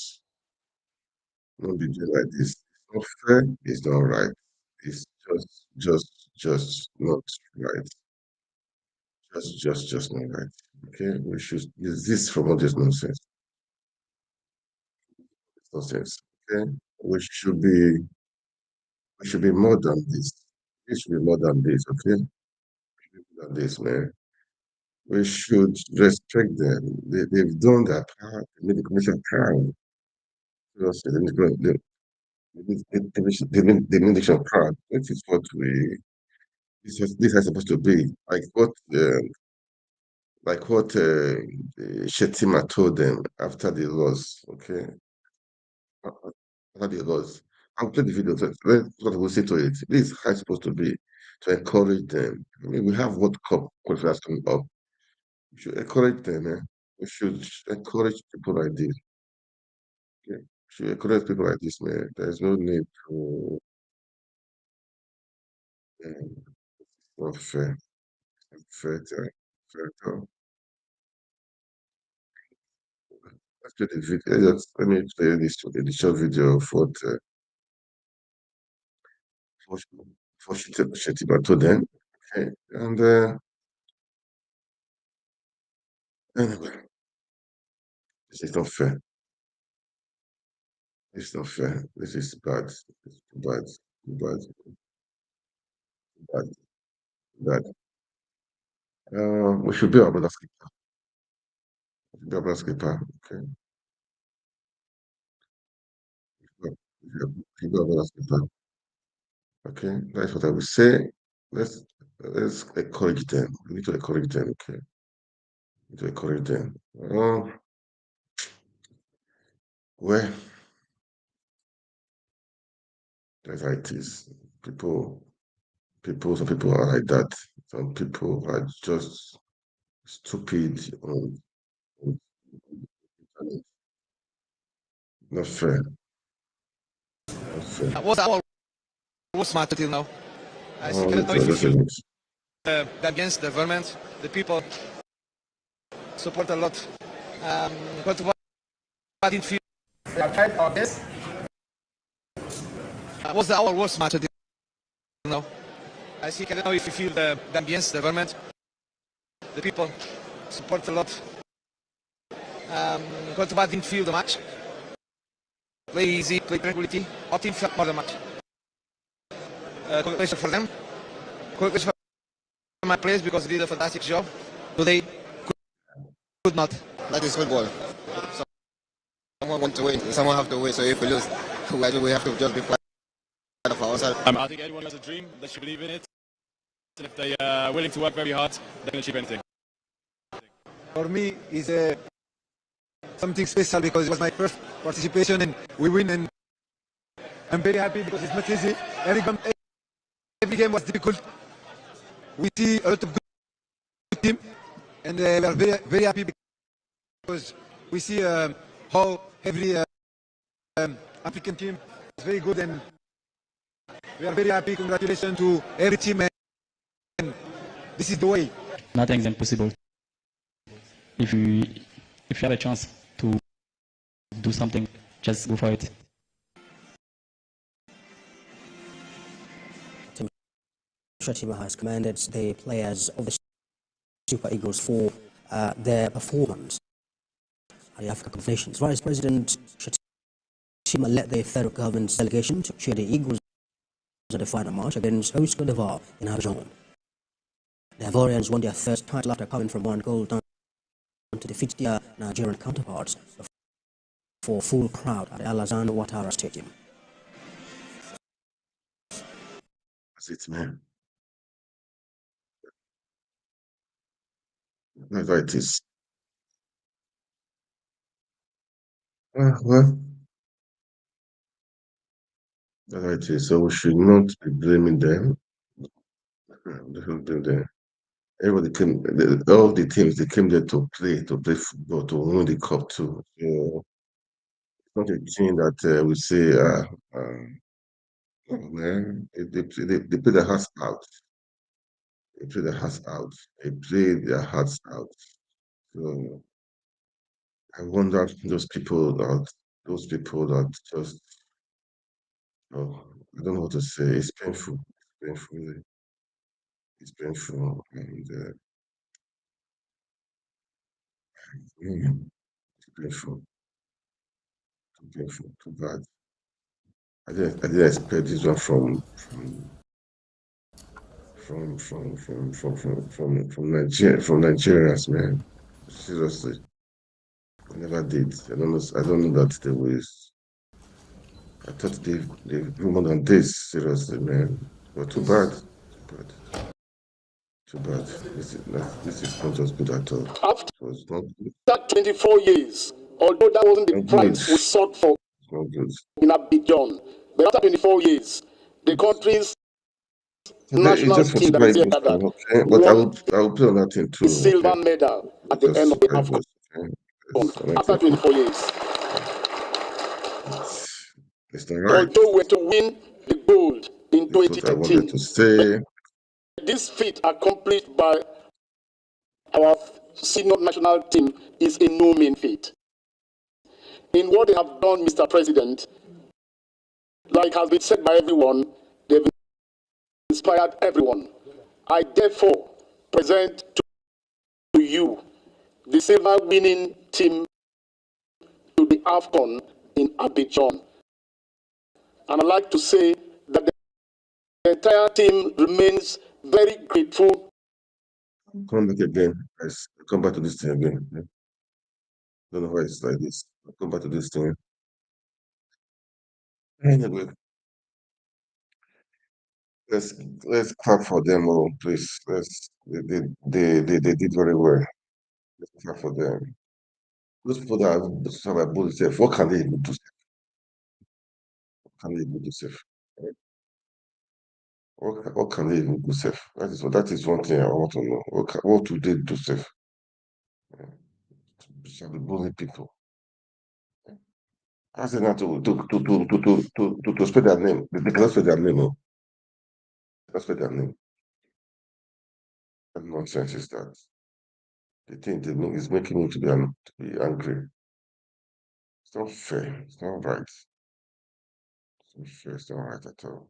be doing like this. It's not fair. It's not right. It's just not right. Just not right. Okay, we should use this from all this nonsense. It's nonsense. Okay, we should be more than this. We should be more than this. Okay, more than this, man. We should respect them. They've done their part. They made the commission proud. Seriously, they made the nation proud. This is what we. This is supposed to be like what Shetima told them after the loss. Okay, after the loss. I'll play the video. Let what we'll say to it. This is how it's supposed to be to encourage them. I mean, we have World Cup qualifiers coming up. You should encourage them. we should encourage people like this. Okay? We should encourage people like this, man. There's no need to. Not fair. Fair time. Fair time. Let's play the video. Let me play the short video of what Shetiba told them. Okay. And anyway, this is not fair. It's not fair. This is bad. It's bad. Bad. Bad. Bad. We should be our brother's keeper. We should be our brother's keeper. Okay. We should be our brother's keeper. Okay. That's what I will say. Let's encourage them. We need to encourage them. Okay. We need to encourage them. Well, that's how it is. Some people are like that. Some people are just stupid. Not fair. Not fair. What's our worst matter till now? I Oh, cannot know if you that's feel it. against the government, the people support a lot. But what I didn't feel. We have tried our best. What's our worst matter till now? I don't know if you feel against the government, the people support a lot. But I didn't feel the match. Play easy, play tranquility. Our team felt more the match. Congratulations for them. Congratulations for my players because they did a fantastic job. Today, could not. That is football. Someone wants to win, someone have to win. So if we lose, we have to just be proud of ourselves. I think everyone has a dream. They should believe in it. And if they are willing to work very hard, they can achieve anything. For me, it's something special because it was my first participation and we win, and I'm very happy because it's not easy. Every game was difficult. We see a lot of good team, and we are very, very happy because we see how every African team is very good, and we are very happy. Congratulations to every team, and this is the way. Nothing is impossible. If you have a chance to do something, just go for it. Shetiba has commended the players of the Super Eagles for their performance at the Africa Cup of Nations. Vice President Shetiba led the federal government's delegation to cheer the Eagles at the final match against host Cote d'Ivoire in Abidjan. The Ivorians won their first title after coming from one goal down to defeat their Nigerian counterparts for a full crowd at the Alassane Ouattara Stadium. That's it, man. That's how it is. Well, that's how it is. So we should not be blaming them. Everybody came, all the teams, they came there to play football, to win the cup too. So it's not a thing that we say, oh, man, they play their hearts out. They play their hearts out. They play their hearts out. So I wonder those people that just, oh, I don't know what to say. It's painful. It's painful. Really. It's painful, and it's painful. Too painful. Too bad. I didn't expect this one from Nigerians, man. Seriously, I never did. I don't know that there was. I thought they've do more than this. Seriously, man. But too bad. Too bad. Too bad. This is not just good at all. It was not good. After 24 years, although that wasn't the price we sought for in Abidjan, but after 24 years, the country's national team that is here gathered But I will put on that thing too. the silver medal at the end of the AFCON. After 24 years. It's not right. Although we're to win the gold in That's what I wanted 2018, to say. this feat accomplished by our senior national team is a no mean feat. In what they have done, Mr. President, like has been said by everyone, they've inspired everyone. I therefore present to you the silver winning team to the AFCON in Abidjan. And I'd like to say that the entire team remains very grateful. Come back again. Guys. Come back to this thing again. Don't know why it's like this. I'll come back to this thing. Anyway, let's clap for them all, please. They did very well. Let's clap for them. Those people that have a bullet safe, what can they even do? What can they even do safe? What can they even do safe? That is one thing I want to know. What do they do safe? Shall be bullying people. Ask them not to spell their name. They cannot spell their name. Oh. They cannot spell their name. What nonsense is that? The thing they make is making me to be angry. It's not fair. It's not right. It's not fair. It's not right at all.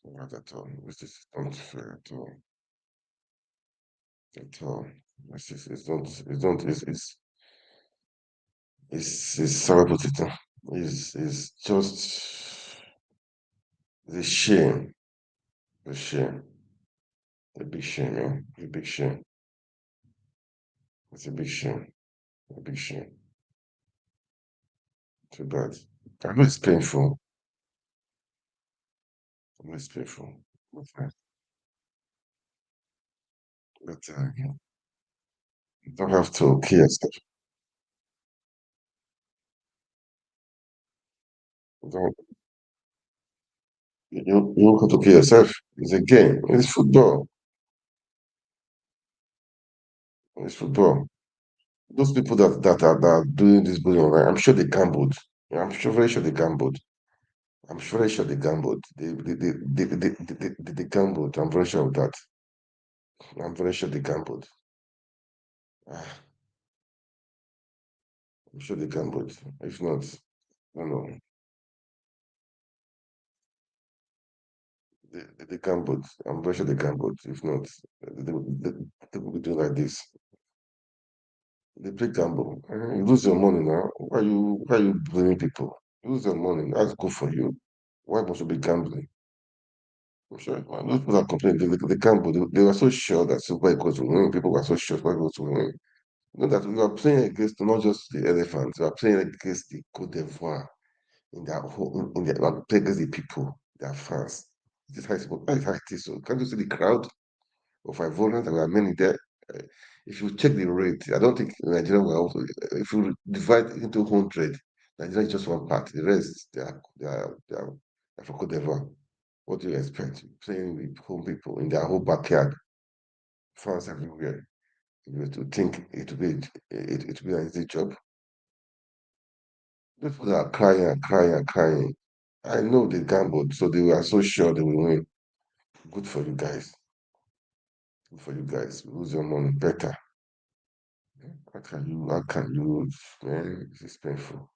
It's not right at all. This is not fair at all. At all. It's not. It's not. It's sorry, but it's just it's a shame. A shame. A big shame, yeah. A big shame. It's a big shame. A big shame. Too bad. I know it's painful. I know it's painful. But you don't have to kill yourself. You don't. You don't have to kill yourself. It's a game. It's football. It's football. Those people that are doing this bullying online, I'm sure they gambled. Yeah, very sure they gambled. I'm very sure they gambled. They gambled. I'm very sure of that. I'm very sure they gambled. Ah, I'm sure they gambled. If not, no, no. They gambled. I'm very sure they gambled. If not, they would be doing like this. They play gamble. You lose your money now. Why you blaming people? You lose your money. That's good for you. Why must you be gambling? I'm sure those people that complain, they gamble. They were so sure that Super Eagles will win. People were so sure Super Eagles will win. You know that we are playing against not just the elephants, we are playing against the Cote d'Ivoire in their whole in their we are playing against the people, their fans. This is how it is. So can't you see the crowd of Ivorians? There were many there. Uh, if you check the rate, I don't think Nigeria will also, if you divide into 100, Nigeria is just one part. The rest, they are from Cote d'Ivoire. What do you expect? Playing with home people in their whole backyard, fans everywhere. You were to think it will be an easy job. People are crying and crying and crying. I know they gambled, so they were so sure they will win. Good for you guys. Good for you guys. Lose your money better. How can you, man? This is painful.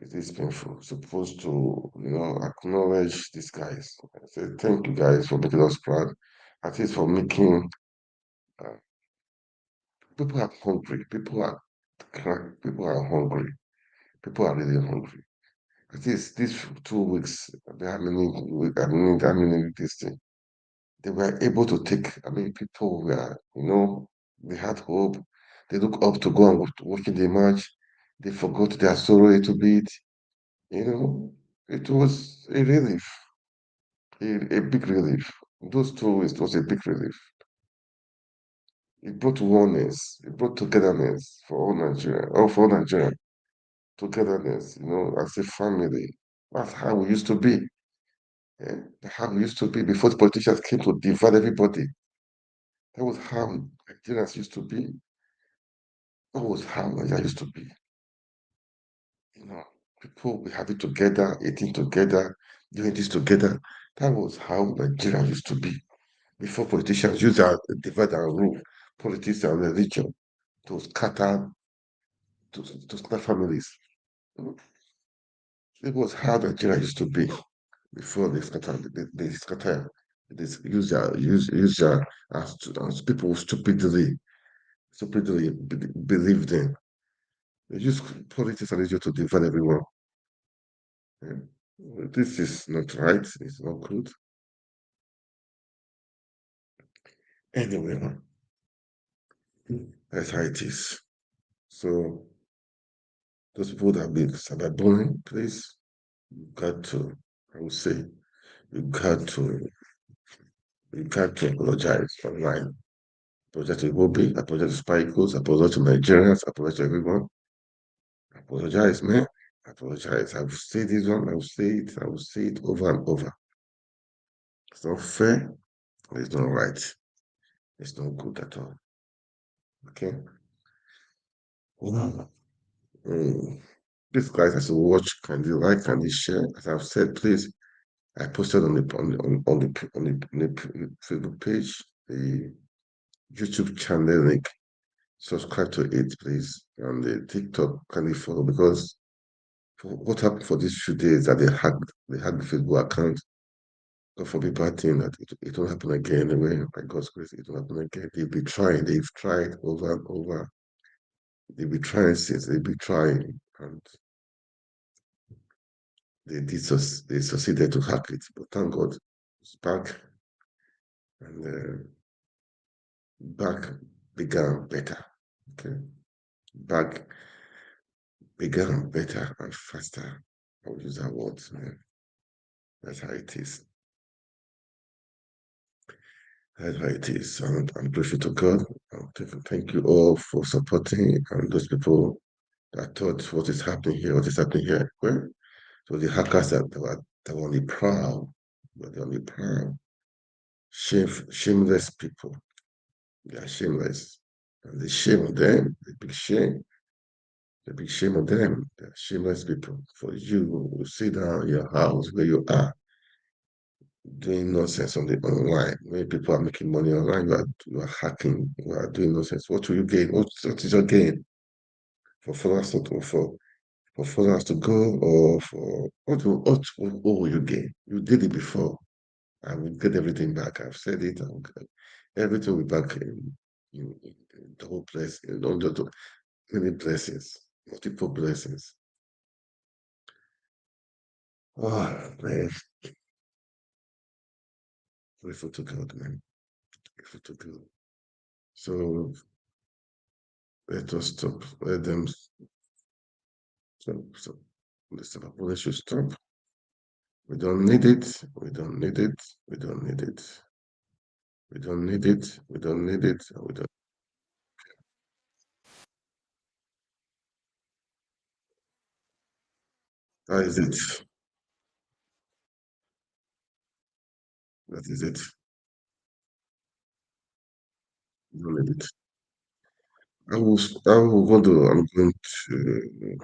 It is painful. Supposed to, acknowledge these guys. I say thank you guys for making us proud. At least for making uh, people are hungry. People are hungry. People are really hungry. At least these 2 weeks, how many this thing, they were able to take. I mean, people were, they had hope. They look up to go and watching the match. They forgot their sorrow a little bit. It was a relief, a big relief. Those 2 weeks was a big relief. It brought oneness. It brought togetherness for all Nigeria, or for all Nigeria. Togetherness, as a family. That's how we used to be. Yeah, how we used to be before the politicians came to divide everybody. That was how Nigerians used to be. That was how Nigeria used to be. You know, people we have it together, eating together, doing this together. That was how Nigeria used to be before politicians used our divide and rule, politics and religion to scatter to scatter families. It was how Nigeria used to be before they use their as people stupidly believed in. They use politics and religion to divide everyone. Yeah. This is not right. It's not good. Anyway, that's how it is. So those people that have been cyberbullying, please, you got to, I would say, you got to, you got to apologize online. Apologize to Iwobi, apologize to Spikes, apologize to Nigerians, apologize to everyone. Apologize, man. Apologize. I will say this one, I will say it over and over. It's not fair, it's not right. It's not good at all. Okay? Wow. Please, guys, as you watch, can you like, can you share? As I've said, please, I posted on the Facebook page, the YouTube channel link. Subscribe to it, please. And the TikTok, can you follow? Because what happened for these few days that they hacked the Facebook account. God forbid bad thing that it won't happen again anyway. By God's grace, it won't happen again. They've tried over and over. They've been trying since, they've been trying. And they succeeded to hack it. But thank God, it's back. And back began better. Okay. Back began better and faster. I'll use that word, man. That's how it is. That's how it is. And I'm grateful to God. Thank you all for supporting and those people that thought what is happening here. Well, so the hackers that were on the prowl, shameless people. They are shameless. And the shame on them, the big shame on them. They're shameless people. For you who sit down in your house where you are doing nonsense on the online. When people are making money online, you are hacking, you are doing nonsense. What will you gain? What is your gain? For followers to go or for what will you gain? You did it before. I will get everything back. I've said it. Everything will be back in the whole place, in all the many blessings, multiple blessings. Oh man. Grateful to God, man. Grateful to God. So let us stop. Let them stop. Let's stop. Let should stop. We don't need it. We don't need it. We don't need it. We don't need it. We don't need it. We don't. That is it. That is it. We don't need it. I will go to. I'm going to.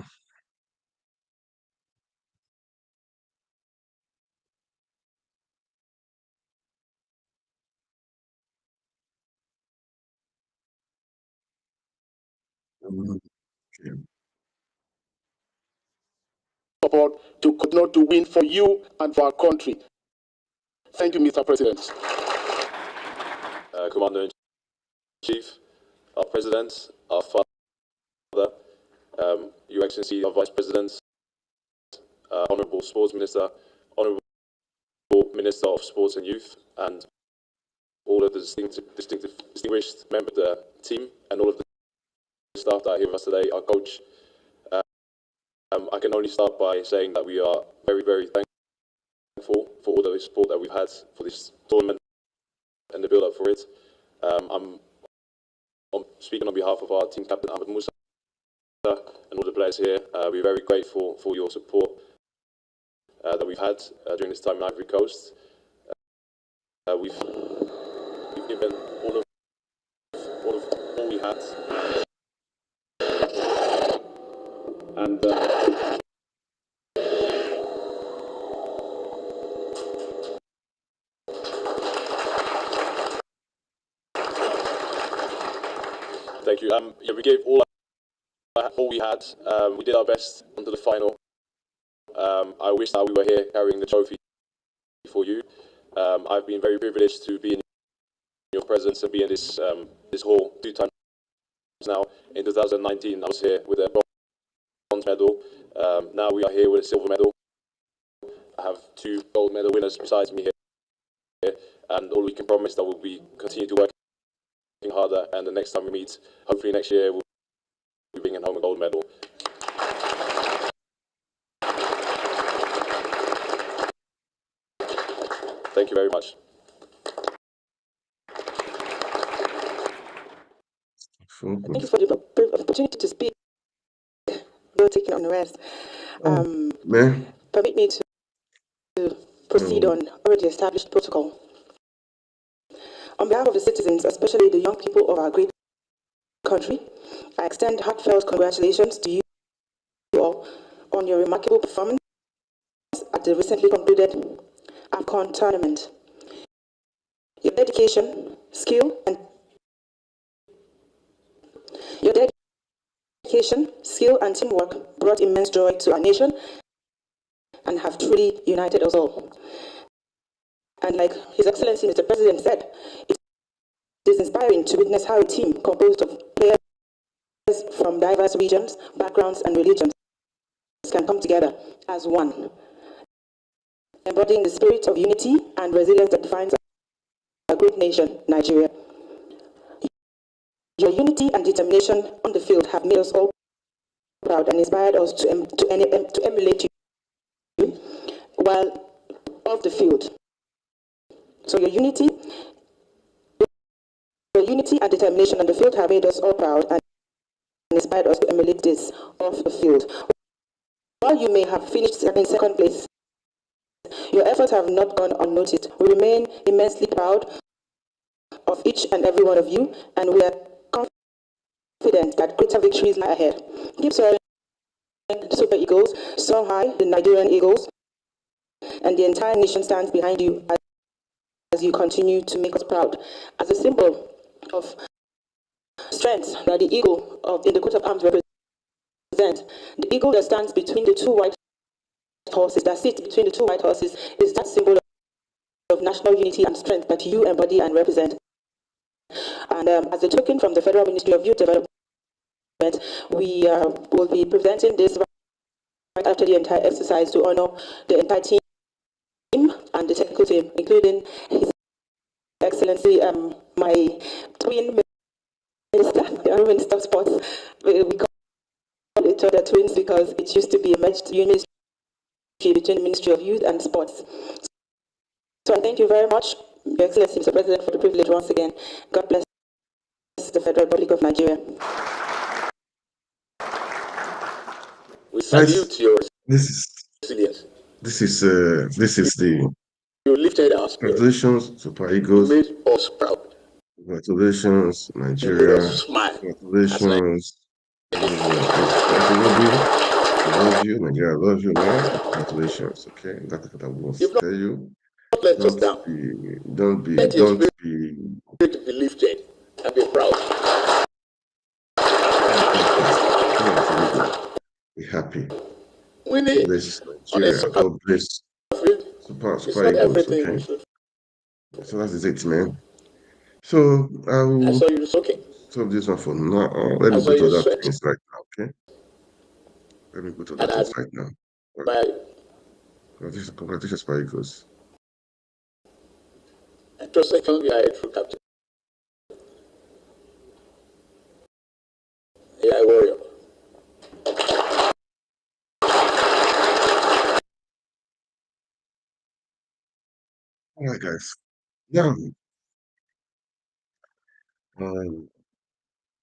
Okay. Support to continue to win for you and for our country. Thank you, Mr. President. Commander-in-Chief, our President, our Father, Your Excellency, our Vice President, Honourable Sports Minister, Honourable Minister of Sports and Youth, and all of the distinguished members of the team, and all of the staff that are here with us today, our coach. I can only start by saying that we are very, very thankful for all the support that we've had for this tournament and the build-up for it. I'm speaking on behalf of our team captain, Ahmed Musa, and all the players here. We're very grateful for your support that we've had during this time in Ivory Coast. We've given all we had And thank you. Yeah, we gave all we had. We did our best until the final. I wish that we were here carrying the trophy for you. I've been very privileged to be in your presence and be in this this hall 2 times now. In 2019, I was here with a bronze medal. Now we are here with a silver medal. I have 2 gold medal winners besides me here, and all we can promise that we'll be continue to work harder. And the next time we meet, hopefully next year, we'll be bringing home a gold medal. Thank you very much. Thank you for the opportunity to speak. You're taking on the rest. Permit me to proceed on already established protocol. On behalf of the citizens, especially the young people of our great country, I extend heartfelt congratulations to you all on your remarkable performance at the recently concluded AFCON tournament. Your dedication, skill, and teamwork brought immense joy to our nation and have truly united us all. And like His Excellency Mr. President said, it is inspiring to witness how a team composed of players from diverse regions, backgrounds, and religions can come together as one, embodying the spirit of unity and resilience that defines our great nation, Nigeria. Your unity and determination on the field have made us all proud and inspired us to emulate you while off the field. So your unity and determination on the field have made us all proud and inspired us to emulate this off the field. While you may have finished in second place, your efforts have not gone unnoticed. We remain immensely proud of each and every one of you, and we are confident that greater victories lie ahead. Keep soaring the Super Eagles, soar high the Nigerian Eagles, and the entire nation stands behind you as you continue to make us proud. As a symbol of strength that the eagle in the coat of arms represent, the eagle that stands between the 2 white horses, that sits between the 2 white horses, is that symbol of national unity and strength that you embody and represent. And as a token from the Federal Ministry of Youth Development, we will be presenting this right after the entire exercise to honor the entire team and the technical team, including His Excellency, my twin minister, the Honorable Minister of Sports. We call each other twins because it used to be a merged unit between the Ministry of Youth and Sports. So I thank you very much, Your Excellency, Mr. President, for the privilege once again. God bless the Federal Republic of Nigeria. We salute your resilience. This is the You lifted us. congratulations, Super Eagles. You made us proud. Congratulations, You made Nigeria. us smile. Congratulations, Iwobi. I love you, Nigeria. I love you, man. Congratulations. Okay, that's what I want to tell you. Not let us down. Don't be lifted and be proud. Be happy. Winning. Bless Nigeria. God bless Super Eagles. Okay. So that's it, man. So I will saw you soaking. solve this one for now. Let me go to other things right now, okay? Let me go to other things right now. Congratulations, Super Eagles. And just second, you are a true captain. You are a warrior. All right, guys. Yeah.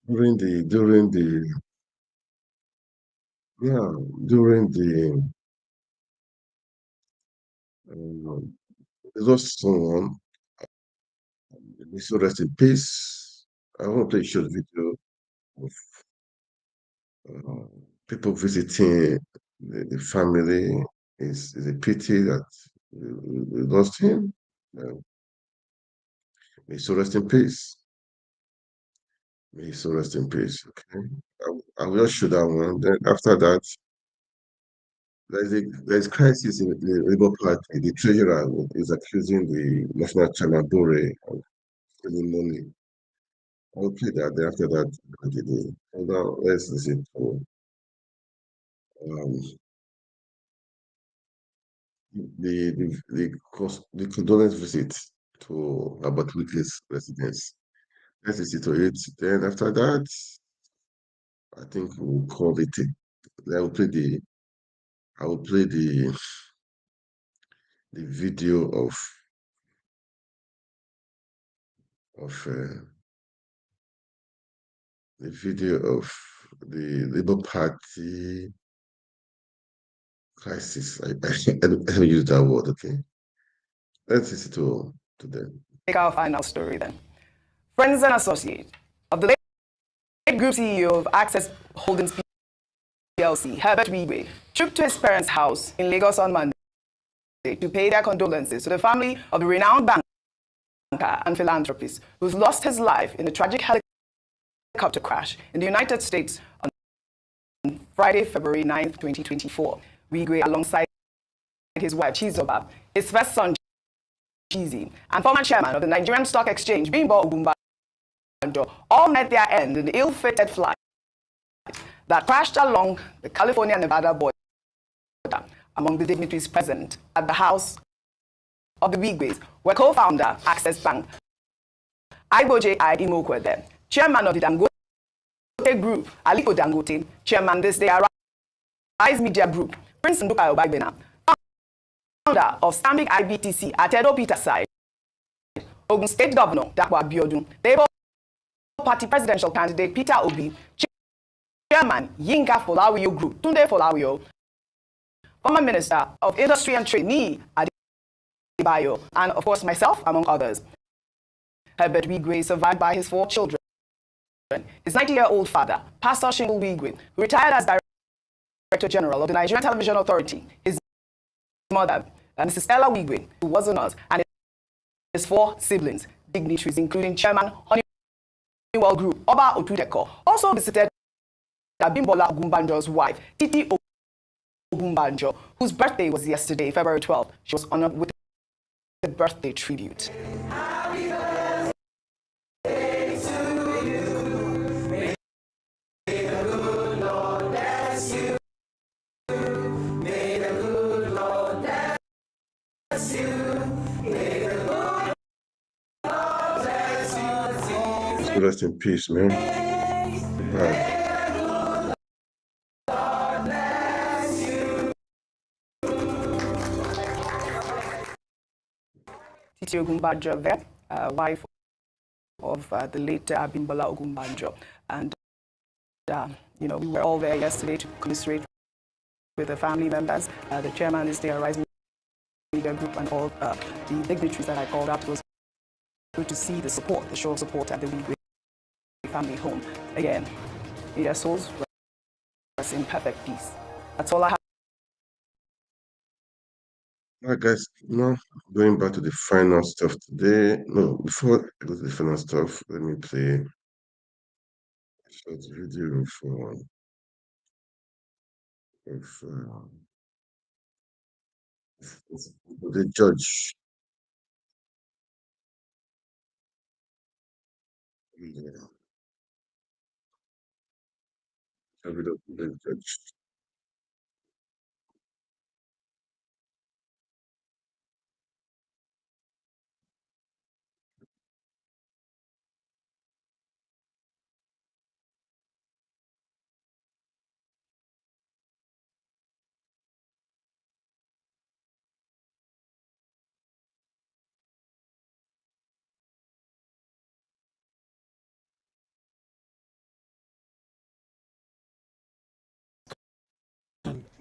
During the there's also someone. So rest in peace. I want to play a short video of people visiting the family is a pity that we lost him. May so rest in peace. May so rest in peace. Okay, I will just show that one. Then after that, there's crisis in the Labour Party. The treasurer is accusing the national chairman Bore of stealing money. I'll play that. Then after that, so now let's listen to um, the condolence visit to Albert Wickey's residence. Let's listen to it. Then after that, I think we'll call it. I will play the. I will play the video of the video of the Labour Party crisis. I don't use that word. Okay, let's listen to them. Take our final story then. Friends and associates of the late group CEO of Access Holdings PLC, Herbert Wigwe, trooped to his parents' house in Lagos on Monday to pay their condolences to the family of the renowned banker and philanthropist who's lost his life in a tragic helicopter crash in the United States on Friday, February 9, 2024. Wigwe, alongside his wife Chizoba, his first son Chizi, and former chairman of the Nigerian Stock Exchange, Bimbo Ogumbanjo, all met their end in the ill-fated flight that crashed along the California-Nevada border. Among the dignitaries present at the house of the Wigways were co-founder Access Bank, Iwobi Imokwe, chairman of the Dangote Group, Aliko Dangote, chairman this day Arise Media Group, Prince Nduka Obagbena, founder of Stanbic IBTC at Edo Peterside, Ogun State Governor Dapo Abiodun, Labour Party presidential candidate Peter Obi, chairman Yinka Folawiyo Group, Tunde Folawiyo, former Minister of Industry and Trade, Ni Adebayo, and of course myself, among others. Herbert Wigwe is survived by his 4 children. His 90-year-old father, Pastor Shingle Wigwe, who retired as Director General of the Nigerian Television Authority, his mother, Mrs. Ella Wigwe, who was a nurse, and his 4 siblings, dignitaries, including Chairman Honeywell Group, Oba Otudeko, also visited Abimbola Ogumbanjo's wife, Titi Ogumbanjo, whose birthday was yesterday, February 12th. She was honored with a birthday tribute. Rest in peace, man. Bye. Titi Ogumbanjo there, wife of the late Abimbola Ogumbanjo. And, we were all there yesterday to commiserate with the family members. The chairman is there, Rising Media Group, and all the dignitaries that I called up. It was good to see the support, the show of support at the Wigwe family home. Again, may their souls rest in perfect peace. That's all I have. All right, guys, going back to the final stuff today. No, before I go to the final stuff, let me play a short video of the judge. Yeah. A video of the judge.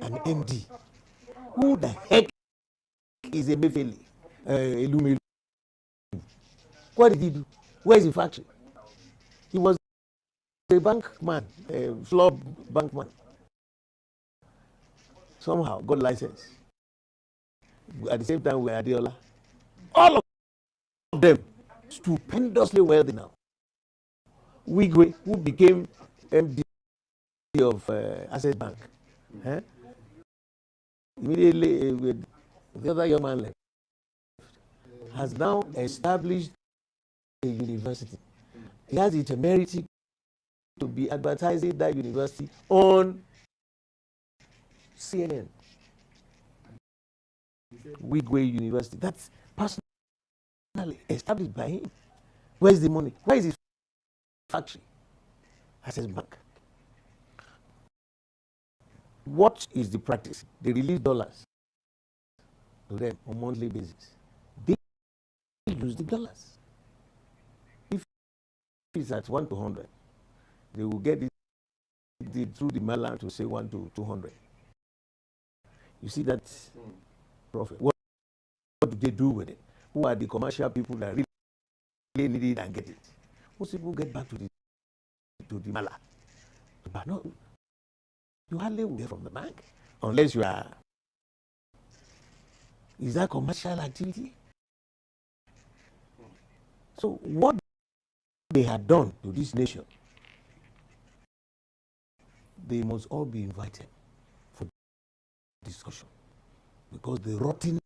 An MD. Who the heck is a Mefele? Elumelu. What did he do? Where is the factory? He was a bank man, a floor bank man. somehow got license. At the same time, we are Adiola. All of them stupendously wealthy now. Wigwe, who became MD of Access Bank, immediately with the other young man left, has now established a university. He has the temerity to be advertising that university on CNN. Wigwe University. That's personally established by him. Where's the money? Where is his factory? Access Bank. What is the practice? They release dollars to them on a monthly basis. They use the dollars. If it's at 1 to 100, they will get it through the mailer to say 1 to 200. You see that profit. What do they do with it? Who are the commercial people that really need it and get it? Most people get back to the mailer. But no, you hardly will get from the bank unless you are. Is that commercial activity? So what they had done to this nation, they must all be invited for discussion, because the rottenness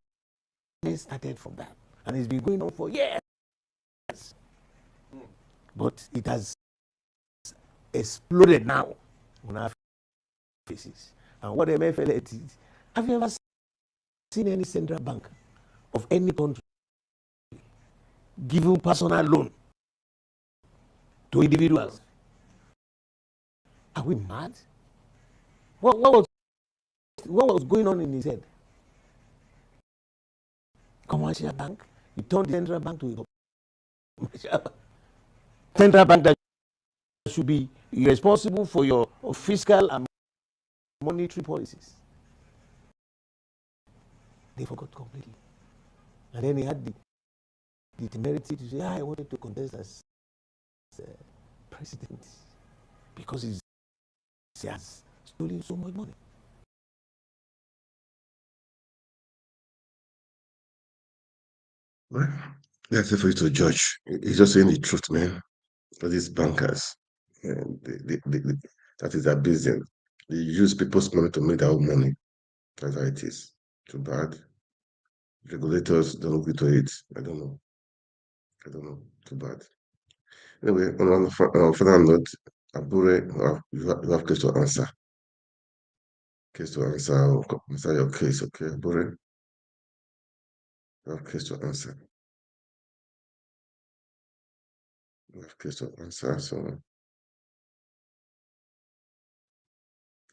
started from that, and it's been going on for years. But it has exploded now on our faces. And what MFL is, have you ever seen any central bank of any country giving personal loan to individuals? Are we mad? What was going on in his head? Commercial bank? You turned the central bank to a commercial bank. Central bank that should be responsible for your fiscal and monetary policies. They forgot completely. And then he had the temerity to say, I wanted to contest as president because he has stolen so much money. Well, that's for you to judge. He's just saying the truth, man. For these bankers, and that is their business. They use people's money to make their own money. That's how it is. Too bad. Regulators don't look into it. I don't know. Too bad. Anyway, on a final note, Abure, you have case to answer. Answer your case, okay, Abure? You have case to answer. You have case to answer, so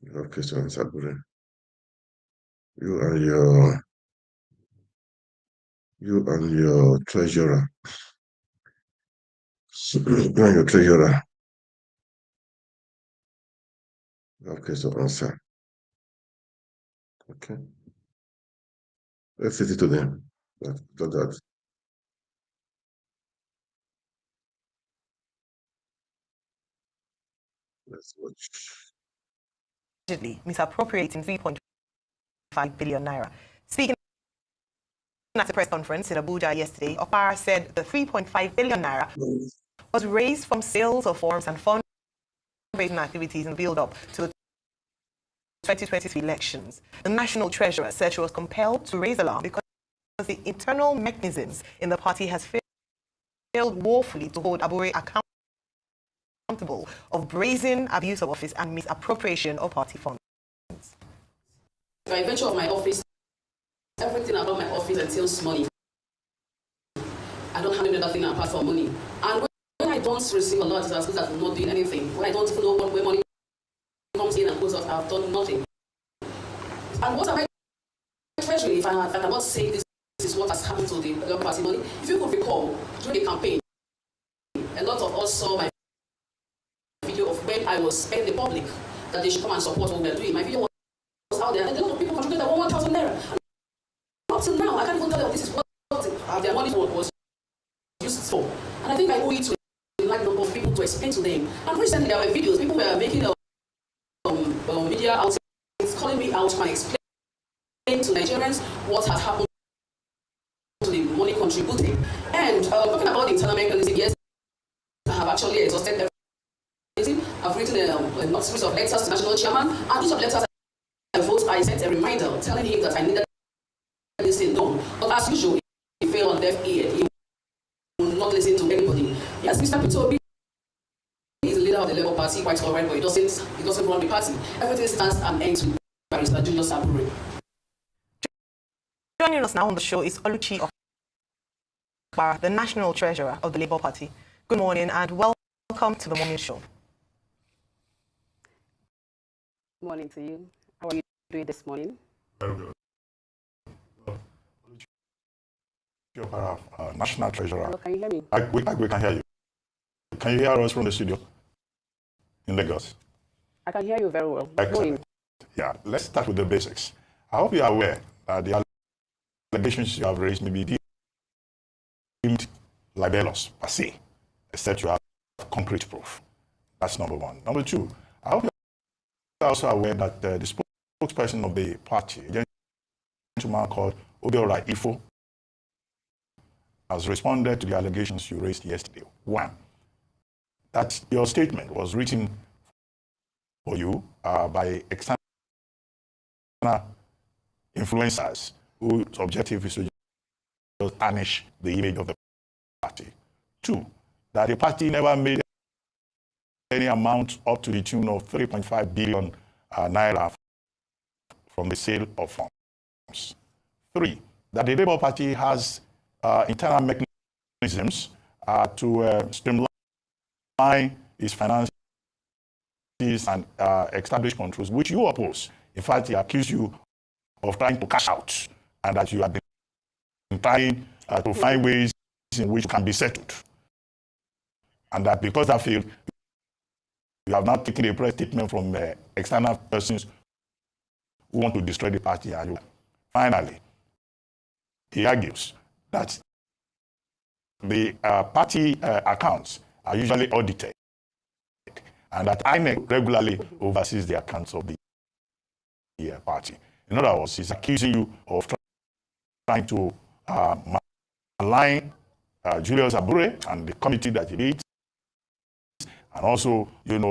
you have case to answer, Abure. You and your treasurer. You and your treasurer. You have case to answer. Okay. Let's sit it to them. That. Let's watch. Allegedly misappropriating 3.5 billion naira. Speaking at a press conference in Abuja yesterday, Opara said the 3.5 billion naira was raised from sales of forms and fundraising activities in build-up to the 2023 elections. The National Treasurer said she was compelled to raise alarm because the internal mechanisms in the party has failed woefully to hold Abure accountable of brazen abuse of office and misappropriation of party funds. By virtue of my office, everything about my office entails money. I don't have any other thing apart from money. And when I don't receive a lot, it's as good as not doing anything. When I don't know where money comes in and goes out, I've done nothing. And what am I treasury if I cannot say this is what has happened to the Labour Party money? If you could recall, during the campaign, a lot of us saw my video of when I was begging the public that they should come and support what we are doing. My video was out there, and a lot of people contributed 1,000 naira. And up till now, I can't even tell them this is what their money was used for. And I think I owe it to a large number of people to explain to them. And recently, there were videos, people were making media outlets calling me out and explain to Nigerians what has happened to the money contributed. And talking about the internal mechanism, yes, I have actually exhausted everything. I've written a series of letters to national chairman, and each of the letters I sent a reminder telling him that I needed this thing done. But as usual, he fell on deaf ear. He will not listen to anybody. Yes, Mr. Pitobi is the leader of the Labour Party, quite all right, but he doesn't run the party. Everything stands and ends with Barrister Julius Abure. Joining us now on the show is Oluchi Okpara, the National Treasurer of the Labour Party. Good morning and welcome to the morning show. Good morning to you. How are you doing this morning? Very good. Okpara, National Treasurer. Hello, can you hear me? We can hear you. Can you hear us from the studio in Lagos? I can hear you very well. Excellent. Yeah, let's start with the basics. I hope you are aware that the allegations you have raised may be deemed libelous per se, except you have concrete proof. That's number one. Number two, I hope you are also aware that the spokesperson of the party, a gentleman called Obiora Ifo, has responded to the allegations you raised yesterday. One, that your statement was written for you by external influencers whose objective is to just tarnish the image of the party. Two, that the party never made any amount up to the tune of 3.5 billion naira from the sale of funds. Three, that the Labour Party has internal mechanisms to streamline its finances and establish controls, which you oppose. In fact, he accused you of trying to cash out, and that you have been trying to find ways in which you can be settled. And that because that failed, you have now taken a press statement from external persons who want to destroy the party. And finally, he argues that the party accounts are usually audited, and that INEC regularly oversees the accounts of the party. In other words, he's accusing you of trying to malign Julius Abure and the committee that he leads, and also, doing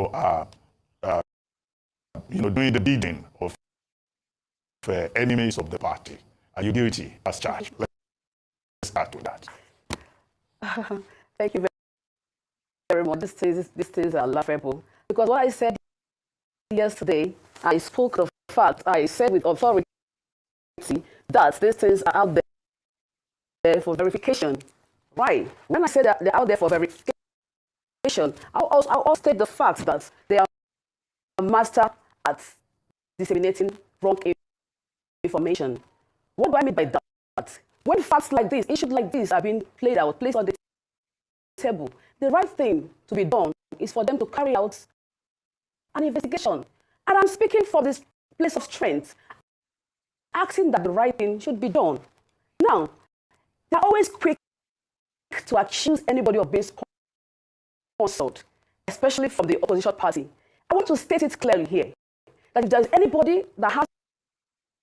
the bidding of enemies of the party. Are you guilty as charged? Let's start with that. Thank you very much. These things are laughable. Because what I said yesterday, I spoke of fact. I said with authority that these things are out there for verification. Right. When I say that they're out there for verification, I'll also state the fact that they are a master at disseminating wrong information. What do I mean by that? When facts like this, issues like this are being placed on the table, the right thing to be done is for them to carry out an investigation. And I'm speaking for this place of strength, asking that the right thing should be done. Now, they're always quick to accuse anybody of being sponsored, especially from the opposition party. I want to state it clearly here, that if there's anybody that has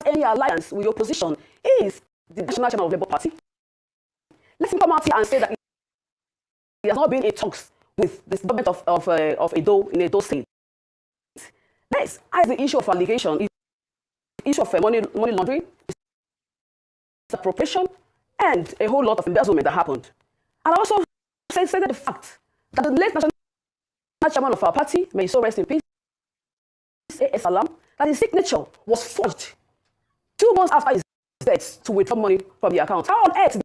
any alliance with the opposition, is the National Chairman of the Labour Party. Let him come out here and say that he has not been in talks with the government of Edo in Edo State. Next, as the issue of allegation, the issue of money laundering, appropriation, and a whole lot of embezzlement that happened. And I also stated the fact that the late National Chairman of our party, may he so rest in peace, Salam, that his signature was forged 2 months after his death to withdraw money from the account. How on earth did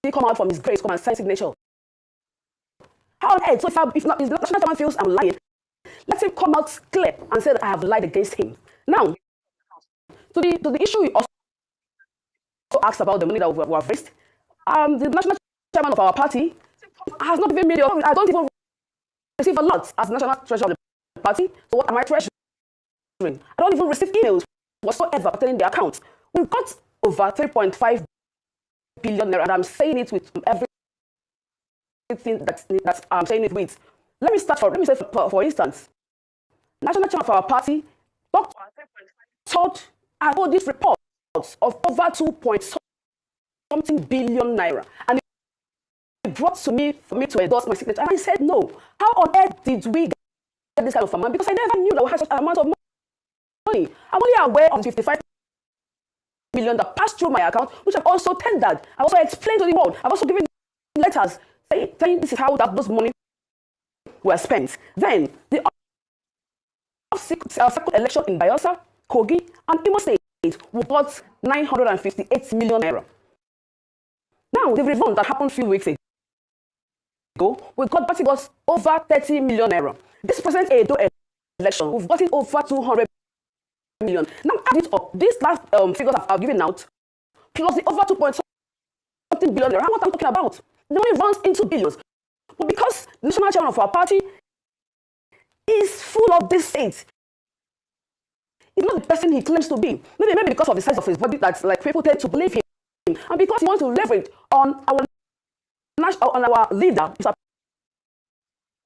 he come out from his grave to come and sign signature? How on earth? So if the National Chairman feels I'm lying, let him come out clear and say that I have lied against him. Now, to the issue you also asked about the money that we have raised, the National Chairman of our party has not given me I don't even receive a lot as National Treasurer of the party. So what am I treasuring? I don't even receive emails whatsoever pertaining the account. We've got over 3.5 billion naira, and I'm saying it with everything that I'm saying it with. Let me say for instance, National Chairman of our party told and hold this report of over 2 point something billion naira. And he brought to me for me to endorse my signature. And I said, no. How on earth did we get this kind of amount? Because I never knew that we had such an amount of money. I'm only aware of 55 million that passed through my account, which I've also tendered. I've also explained to the world. I've also given letters saying this is how those money were spent. Then the second election in Bayelsa, Kogi, and Imo State, we got 958 million naira. Now, the reform that happened a few weeks ago, we got over 30 million naira. This present Edo election, we've gotten over 200 million. Now, add it up. These last figures I've given out, plus the over 2 point something billion naira. What I'm talking about? The money runs into billions. But because the national chairman of our party is full of this state, he's not the person he claims to be. Maybe because of the size of his body, that's like people tend to believe him. And because he wants to leverage on our leader, Mr.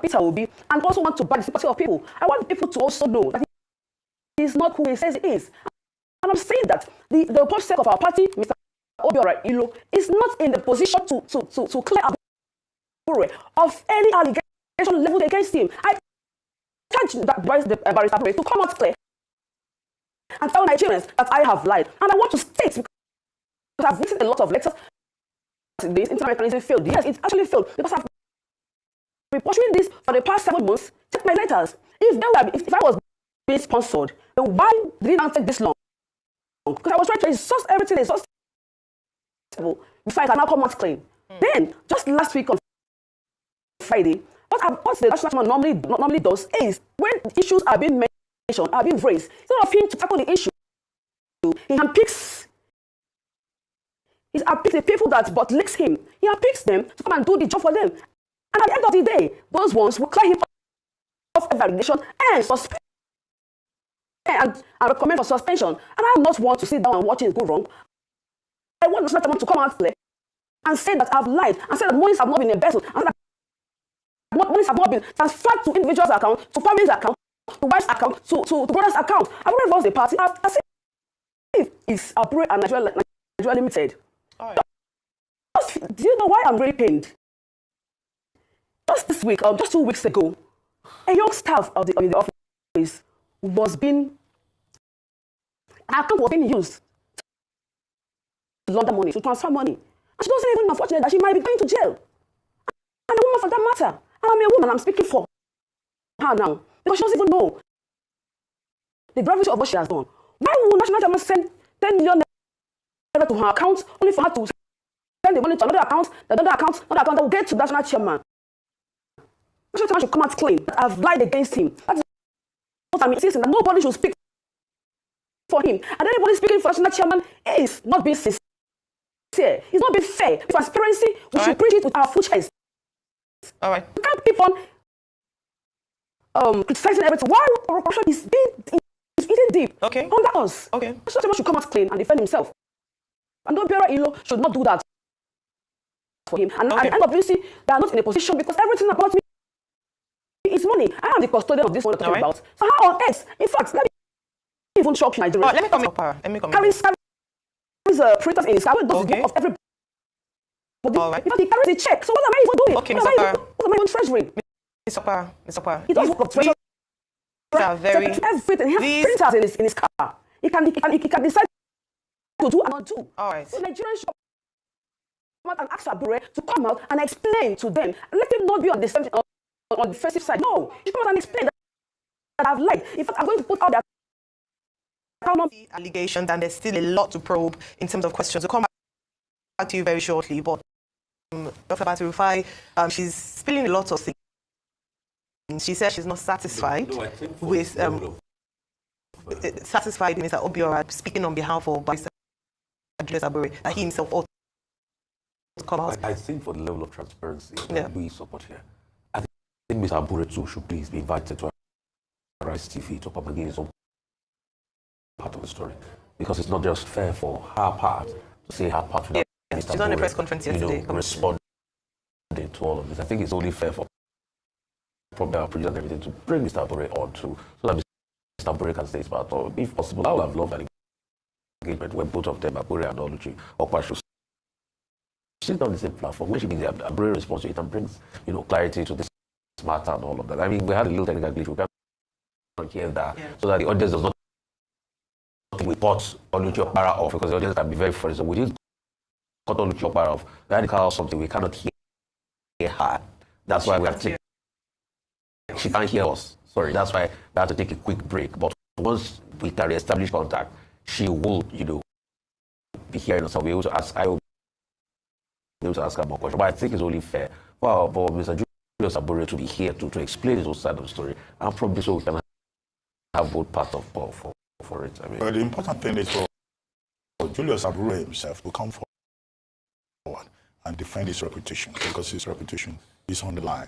Peter Iwobi, and also want to buy the sympathy of people. I want people to also know that he is not who he says he is. And I'm saying that the policy of our party, Mr. Obiora Ilo, is not in the position to clear up of any allegation leveled against him. I charge that barrister to come out clear and tell Nigerians that I have lied. And I want to state, because I've written a lot of letters, this internal mechanism failed. Yes, it actually failed because I've been pursuing this for the past 7 months. Check my letters. If I was being sponsored, then why did it not take this long? Because I was trying to exhaust everything exhaustible before I can now come out clean. Then, just last week on Friday, what the national chairman normally does is when issues are being mentioned, are being raised, instead of him to tackle the issue, he unpicks the people that but licks him. He unpicks them to come and do the job for them. And at the end of the day, those ones will clear him off evaluation and suspend and recommend for suspension. And I do not want to sit down and watch it go wrong. I want the national chairman to come out clear and say that I've lied, and say that monies have not been embezzled, and that monies have not been transferred to individuals' account, to families' account, to wives' account, to brothers' account. I've already lost the party. As if it's Abure and Nigeria Limited. Right. Do you know why I'm really pained? Just this week, just 2 weeks ago, a young staff of the office was being, an account was being used to launder money, to transfer money. And she doesn't even know, unfortunately, that she might be going to jail. And a woman for that matter. And I'm a woman, I'm speaking for her now. Because she doesn't even know the gravity of what she has done. Why would national chairman send 10 million naira to her account only for her to send the money to another account that will get to the national chairman? National chairman should come out clean that I've lied against him. That is what I'm insisting, that nobody should speak for him. And anybody speaking for national chairman is not being sincere. It's not being fair. Transparency, we should preach it with our full chest. All right. We can't keep on criticizing everything. Why corruption is eating deep under us? Okay. National chairman should come out clean and defend himself. And Obiora Ilo should not do that for him. And at the end of the day, they are not in a position because everything about me is money. I am the custodian of this one to talk about. So how on earth? In fact, let me even shock you, Nigeria. Let me come in. Carries printers in his car. Does the work of everybody. All right. Because he carries the check. So what am I even doing? Okay, Mr. Parra. What am I even treasuring? Mr. Parra. He does work of treasury. Everything. He has printers in his car. He can decide to do and not do. All right. So Nigerians should come out and ask Abure to come out and explain to them. Let him not be on the defensive side. No, he should come out and explain that I've lied. In fact, I'm going to put out the allegations, and there's still a lot to probe in terms of questions. We'll come back to you very shortly, but Dr. Batu Rufai, she's spilling a lot of things. She says she's not satisfied with satisfied with Mr. Obiora speaking on behalf of Barrister Julius Abure, that he himself ought to come out. I think for the level of transparency that we support here, I think Mr. Abure too should please be invited to Rise TV to come and give his own part of the story, because it's not just fair for her part to say her part. She's on a press conference yesterday. Responding to all of this. I think it's only fair for probably our president and everything to bring Mr. Abure on to, so that Mr. Abure can stay his part. Or if possible, I would have loved that engagement where both of them, Abure and Oluchi, Okpa, sit on the same platform, when she gives a brave response to it and brings, clarity to this matter and all of that. I mean, we had a little technical glitch. We can't hear that, so that the audience does not report Oluchi Okpara off, because the audience can be very funny. So we didn't cut Oluchi Okpara off. We had to call something. We cannot hear her. That's why we have to. She can't hear us. Sorry. That's why we have to take a quick break. But once we can reestablish contact, she will, be hearing us. I'll be able to ask. I will be able to ask her more questions. But I think it's only fair for Mr. Julius Abure to be here to explain his own side of the story, and probably so we can have both parts of Paul for it. I mean, but the important thing is for Julius Abure himself to come forward and defend his reputation, because his reputation is on the line.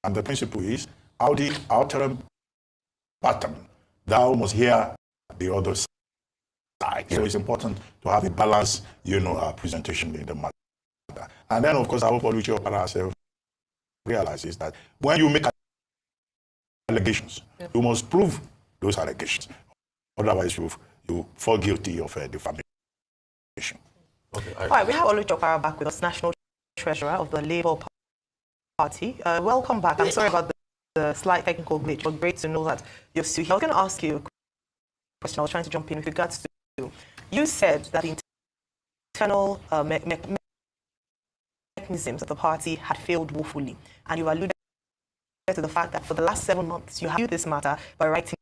And the principle is, how the outer pattern, thou must hear the other side. So it's important to have a balanced, presentation in the matter. And then, of course, I hope Oluchi Okpara herself realizes that when you make allegations, you must prove those allegations. Otherwise, you fall guilty of defamation. Okay, all right, we have Oluchi Okpara back with us, National Treasurer of the Labour Party. Welcome back. I'm sorry about the slight technical glitch, but great to know that you're still here. I was going to ask you a question. I was trying to jump in with regards to, you said that the internal mechanisms of the party had failed woefully, and you alluded to the fact that for the last 7 months you have viewed this matter by writing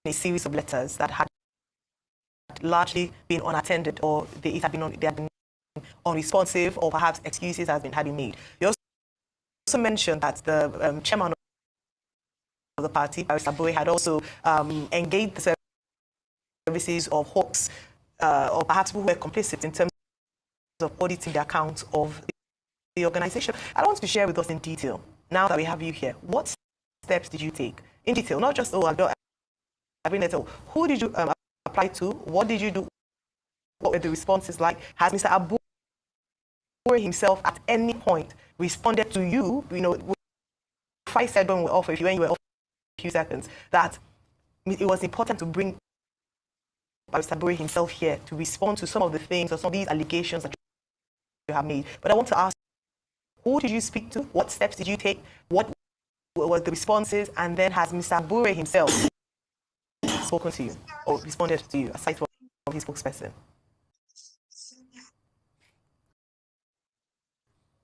a series of letters that had largely been unattended, or they had been unresponsive, or perhaps excuses had been made. You also mentioned that the chairman of the party, Barrister Abure, had also engaged the services of hawks, or perhaps who were complicit in terms of auditing the accounts of the organization. I want you to share with us in detail, now that we have you here, what steps did you take in detail, not just who did you apply to, what did you do, what were the responses like? Has Mr. Abure himself at any point responded to you? If I said when you were off a few seconds, that it was important to bring Mr. Abure himself here to respond to some of the things or some of these allegations that you have made. But I want to ask, who did you speak to? What steps did you take? What were the responses? And then has Mr. Abure himself spoken to you or responded to you, aside from his spokesperson?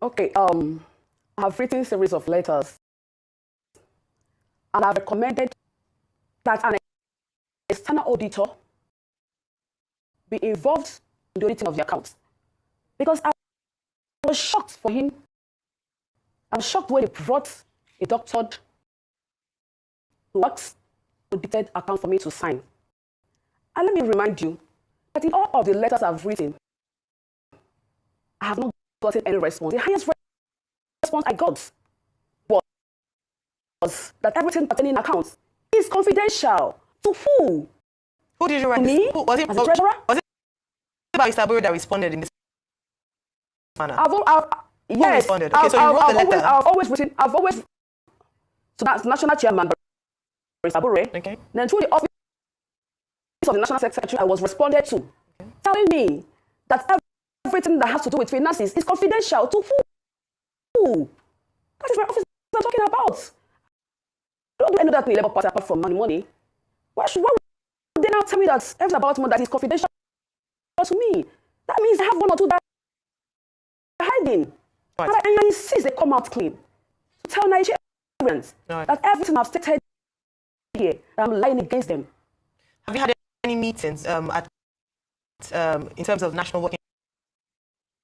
Okay, I've written a series of letters, and I've recommended that an external auditor be involved in the auditing of the accounts, because I was shocked for him. I'm shocked when he brought a doctor who works audited account for me to sign. And let me remind you that in all of the letters I've written, I have not gotten any response. The highest response I got was that everything pertaining accounts is confidential. To who? Who did you write? To me? Was it as a treasurer? Was it Barrister Abure that responded in this manner? Yes. Responded? Okay, so you wrote the letter. I've always, so that's National Chairman Barrister Abure. Okay. Then through the office of the National Secretary, I was responded to, telling me that everything that has to do with finances is confidential. To who? That is my office I'm talking about. I don't do any other thing in Labour Party apart from money. Why would they now tell me that everything about money that is confidential to me? That means I have one or two that are hiding. Right. And I insist they come out clean to tell Nigerians that everything I've stated here, I'm lying against them. Have you had any meetings in terms of National Working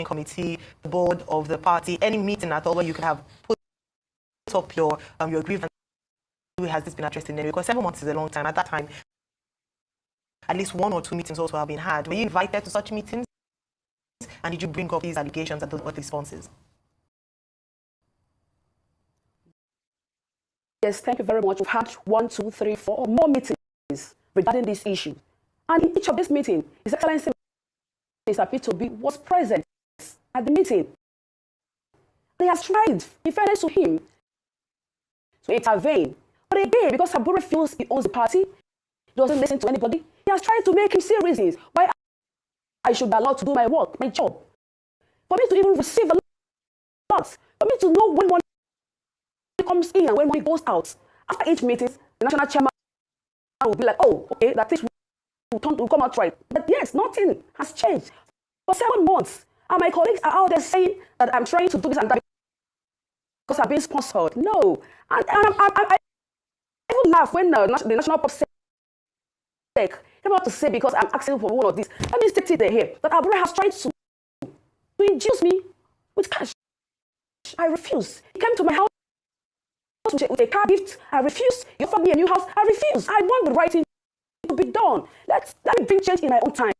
Committee, the board of the party, any meeting at all where you could have put up your grievance? Has this been addressed in any way? Because 7 months is a long time. At that time, at least 1 or 2 meetings also have been had. Were you invited to such meetings? And did you bring up these allegations and what responses? Yes, thank you very much. We've had 1, 2, 3, 4 or more meetings regarding this issue. And in each of these meetings, His Excellency Mr. P2B was present at the meeting. They have tried, in fairness to him, to intervene. But again, because Abure feels he owns the party, he doesn't listen to anybody, he has tried to make him see reasons why I should be allowed to do my work, my job. For me to even receive a lot. For me to know when money comes in and when money goes out. After each meeting, the national chairman will be like, oh, okay, that things will come out right. But yes, nothing has changed. For 7 months, and my colleagues are out there saying that I'm trying to do this and that because I'm being sponsored. No. And I even laugh when the national pop came out to say because I'm asking for one of these. Let me state it here that Abure has tried to induce me with cash. I refuse. He came to my house with a car gift. I refuse. You offered me a new house. I refuse. I want the right thing to be done. Let me bring change in my own time.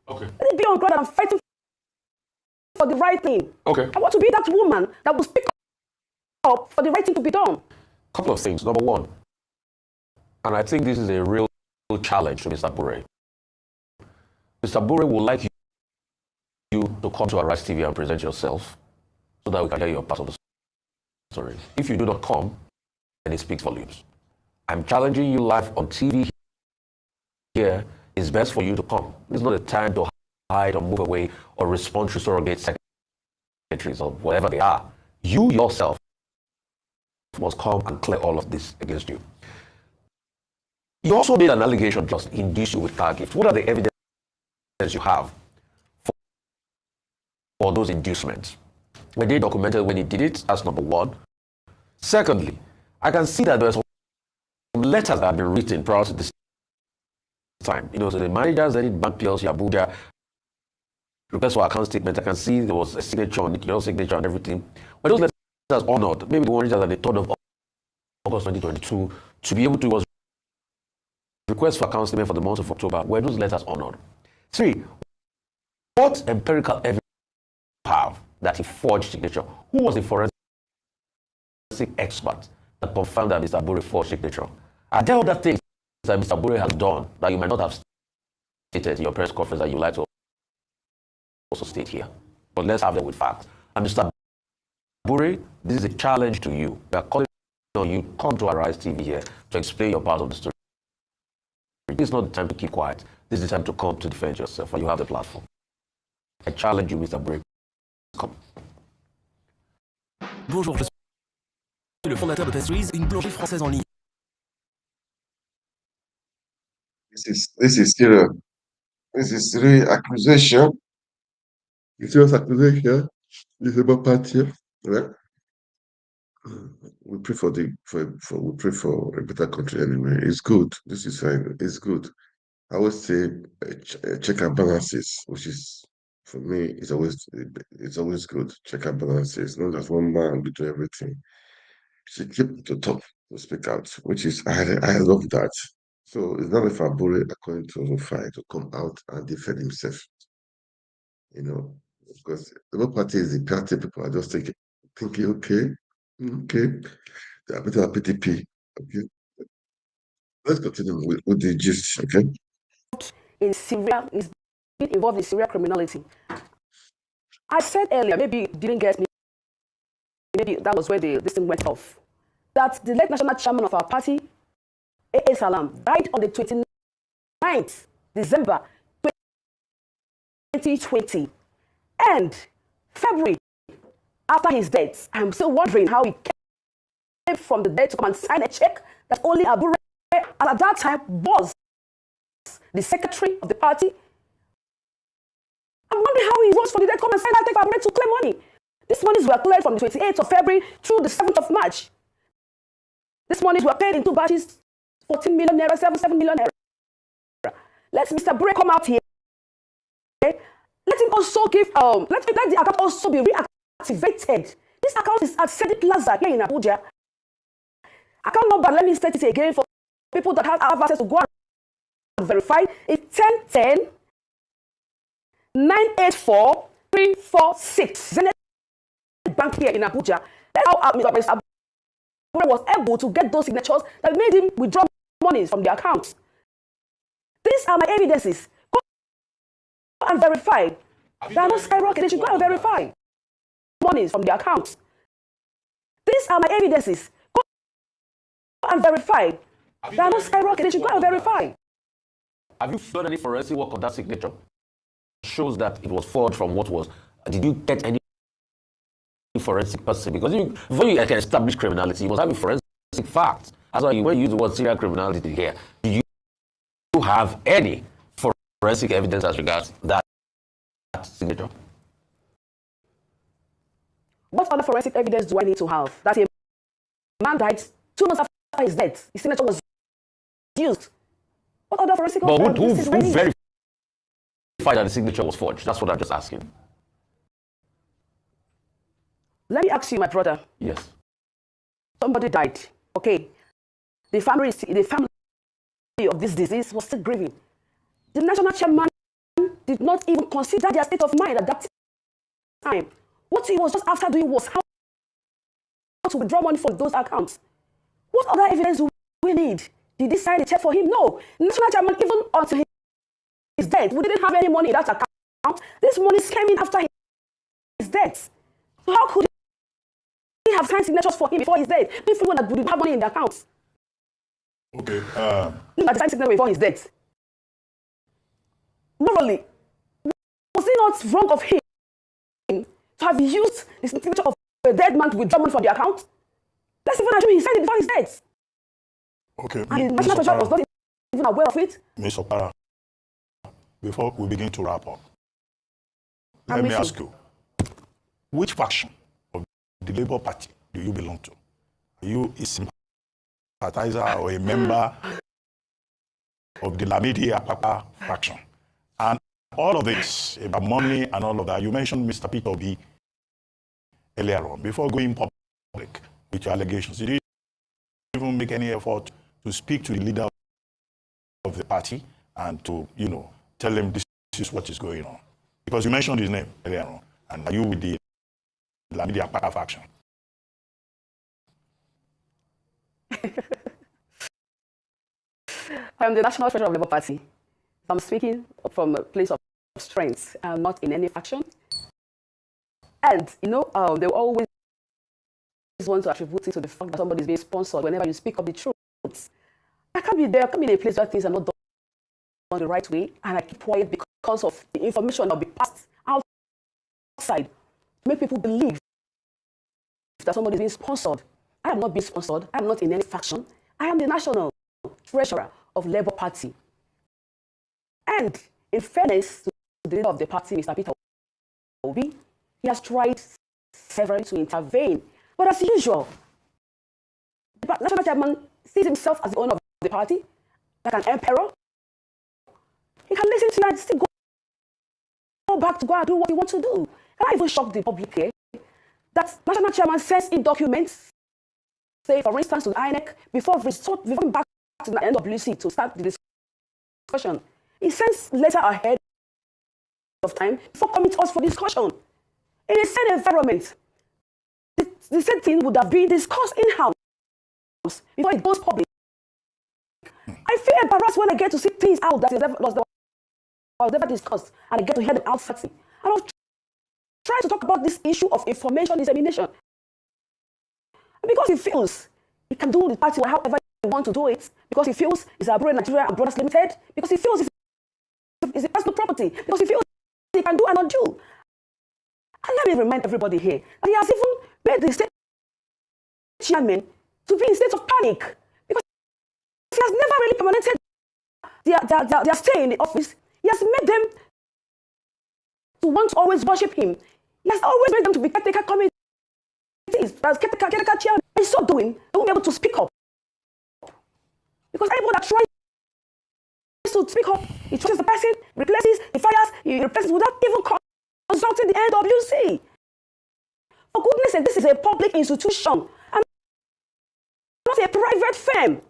Okay. Let it be on ground that I'm fighting for the right thing. Okay. I want to be that woman that will speak up for the right thing to be done. Couple of things. Number one, and I think this is a real challenge to Mr. Bure. Mr. Bure would like you to come to Arise TV and present yourself so that we can hear your part of the story. If you do not come, then it speaks volumes. I'm challenging you live on TV here. It's best for you to come. It's not a time to hide or move away or respond to surrogate secretaries or whatever they are. You yourself must come and clear all of this against you. You also made an allegation just induce you with car gifts. What are the evidence you have for those inducements? Were they documented when he did it? That's number one. Secondly, I can see that there are some letters that have been written prior to this time. You know, so the managers that did bank PLC Abuja request for account statement. I can see there was a signature on it, your signature and everything. Were those letters honored? Maybe the one that the 3rd of August 2022 to be able to was request for account statement for the month of October. Were those letters honored? 3. What empirical evidence do you have that he forged signature? Who was the forensic expert that confirmed that Mr. Bure forged signature? Are there other things that Mr. Bure has done that you might not have stated in your press conference that you would like to also state here? But let's have them with facts. And Mr. Bure, this is a challenge to you. We are calling on you, come to Arise TV here to explain your part of the story. This is not the time to keep quiet. This is the time to come to defend yourself, and you have the platform. I challenge you, Mr. Bure. Come. Bonjour, je suis le fondateur de Pastries, une boulangerie française en ligne. This is serious. This is serious accusation. It's serious accusation. This is about party, right? We pray for we pray for a better country anyway. It's good. This is fine. It's good. I always say check and balances, which is for me it's always good. Check and balances. Not just one man will do everything. So keep to top to speak out, which is I love that. So it's not a Fabure according to fight to come out and defend himself. You know, because the Labour Party is the party people are just thinking, okay, they are better at PDP. Okay. Let's continue with the gist, okay? In Syria, is being involved in Syria criminality. I said earlier, maybe you didn't get me, maybe that was where this thing went off, that the late national chairman of our party, A.A. Salam, died on the 29th December 2020. And February, after his death, I'm still wondering how he came from the dead to come and sign a check that only Abure, at that time, was the secretary of the party. I'm wondering how he rose from the dead to come and sign that check for Abure to claim money. These monies were cleared from the 28th of February through the 7th of March. These monies were paid in 2 batches, 14 million naira, 7 million naira. Let Mr. Bure come out here. Let him also give, let the account also be reactivated. This account is at Sedi Plaza here in Abuja. Account number, let me state it again for people that have access to go and verify. It's 1010 984 346. Zenith Bank here in Abuja. That's how Mr. Bure was able to get those signatures that made him withdraw monies from the account. These are my evidences. Go and verify. They are not skyrocketing. They should go and verify monies from the account. These are my evidences. Go and verify. They are not skyrocketing. They should go and verify. Have you done any forensic work on that signature? shows that it was forged from what was. Did you get any forensic person? Because before you can establish criminality, you must have a forensic fact. That's why when you use the word serial criminality here, do you have any forensic evidence as regards that signature? What other forensic evidence do I need to have? That a man died 2 months after his death. His signature was used. What other forensic evidence? But who verified that the signature was forged? That's what I'm just asking. Let me ask you, my brother. Yes. Somebody died. Okay. The family of this disease was still grieving. The national chairman did not even consider their state of mind at that time. What he was just after doing was how to withdraw money from those accounts. What other evidence do we need? Did they sign a check for him? No. The national chairman, even until his death, we didn't have any money in that account. This money came in after his death. So how could he have signed signatures for him before his death? If we that didn't have money in the accounts. Okay. Look at the signed signature before his death. Morally, was it not wrong of him to have used the signature of a dead man to withdraw money from the account? Let's even assume he signed it before his death. Okay. And the national treasurer was not even aware of it. Ms. Opara, before we begin to wrap up, let me ask you, which faction of the Labour Party do you belong to? Are you a sympathizer or a member of the Lamidi Apapa faction? And all of this about money and all of that, you mentioned Mr. Peter Obi earlier on. Before going public with your allegations, did you even make any effort to speak to the leader of the party and to, tell him this is what is going on? Because you mentioned his name earlier on. And are you with the Lamidi Apapa faction? I am the national treasurer of the Labour Party. I'm speaking from a place of strength. I'm not in any faction. And, they always want to attribute it to the fact that somebody is being sponsored whenever you speak of the truth. I can't be there. I can't be in a place where things are not done the right way, and I keep quiet because of the information that will be passed outside to make people believe that somebody is being sponsored. I am not being sponsored. I am not in any faction. I am the national treasurer of Labour Party. And in fairness to the leader of the party, Mr. Peter Obi, he has tried severally to intervene. But as usual, the national chairman sees himself as the owner of the party, like an emperor. He can listen to you and still go back to go and do what he wants to do. Can I even shock the public here? That national chairman sends in documents, say for instance to the INEC, before going back to the NWC to start the discussion. He sends letter ahead of time before coming to us for discussion. In a said environment, the same thing would have been discussed in-house before it goes public. I feel embarrassed when I get to see things out that was never discussed, and I get to hear them outside. And I'll try to talk about this issue of information dissemination. And because he feels he can do the party however he wants to do it, because he feels it's Abure Nigeria and Brothers Limited, because he feels it's a personal property, because he feels he can do and undo. And let me remind everybody here that he has even made the state chairman to be in a state of panic, because he has never really permanented their stay in the office. He has made them to want to always worship him. He has always made them to be caretaker committees, caretaker chairman. And so doing, they won't be able to speak up. Because anyone that tries to speak up, he chooses the person, replaces, he fires, he replaces without even consulting the NWC. For goodness sake, this is a public institution and not a private firm.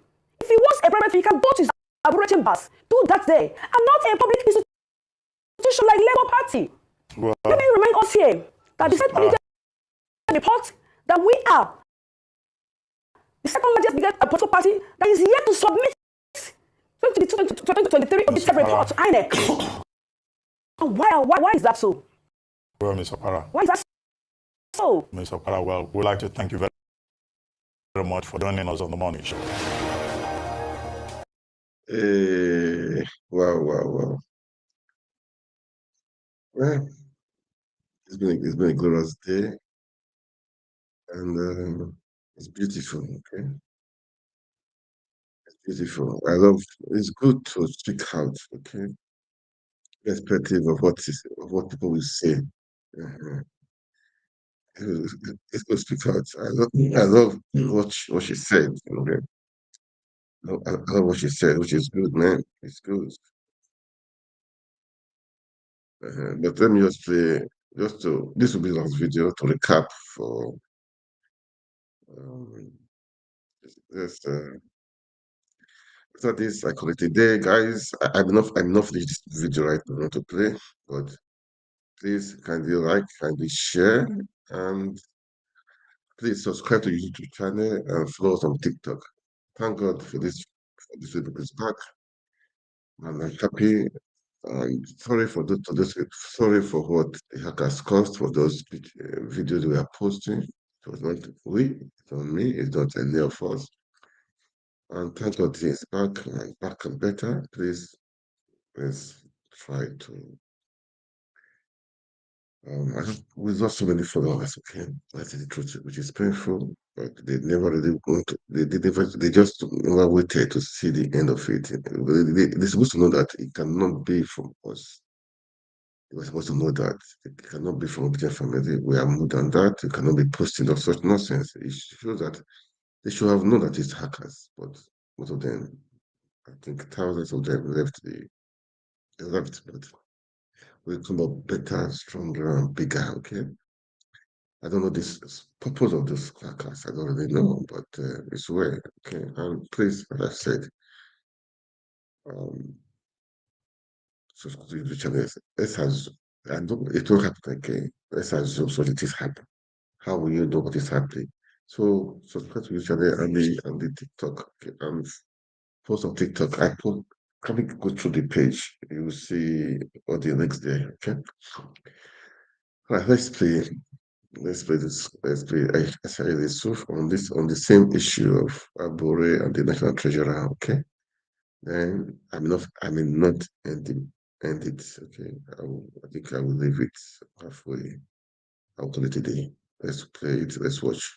If he wants a private firm, he can go to his Abure chambers, do that there, and not a public institution like Labour Party. Well, let me remind us here that the state political report that we are the second largest political party that is yet to submit 2023 audited report to INEC. Why is that so? Well, Ms. Opara. Why is that so? Ms. Opara, well, we'd like to thank you very much for joining us on the morning show. Wow. Well, it's been a glorious day, and it's beautiful. Okay, it's beautiful. I love. It's good to speak out. Okay, irrespective of what people will say. Uh-huh. It's good to speak out. I love what she said. Okay, I love what she said, which is good, man. It's good. But let me just play. This will be the last video to recap for. Um, this. After this, I call it a day, guys. I'm not finished this video right now to play, but please kindly like, kindly share, and please subscribe to YouTube channel and follow us on TikTok. Thank God for this. For this video is back, and I'm happy. And sorry for sorry for what the hackers caused for those videos we are posting. It was not it's not me, it's not any of us. And thank God it's back and back and better. Please, let's try to. We lost so many followers. Okay, that's the truth, which is painful. But they never really want to. They just never waited to see the end of it. They're supposed to know that it cannot be from us. They were supposed to know that it cannot be from Obija family. We are more than that. You cannot be posting of such nonsense. It shows that they should have known that it's hackers. But most of them, I think thousands of them left, but we'll come up better, stronger, and bigger. Okay. I don't know this purpose of this podcast. I don't really know, but it's way. Okay. And please, as I said, um, subscribe to the channel. Let's has I don't. It won't happen again. Let's assume such a thing happen. How will you know what is happening? So subscribe to the channel and the TikTok. Okay. And post on TikTok. I put. Can we go through the page? You will see all the links there. Okay. All right. Let's play. Let's play this. Let's play. I say this on the same issue of Abore and the National Treasurer. Okay. Then I may not end it. Okay. I think I will leave it halfway. I'll call it a day. Let's play it. Let's watch.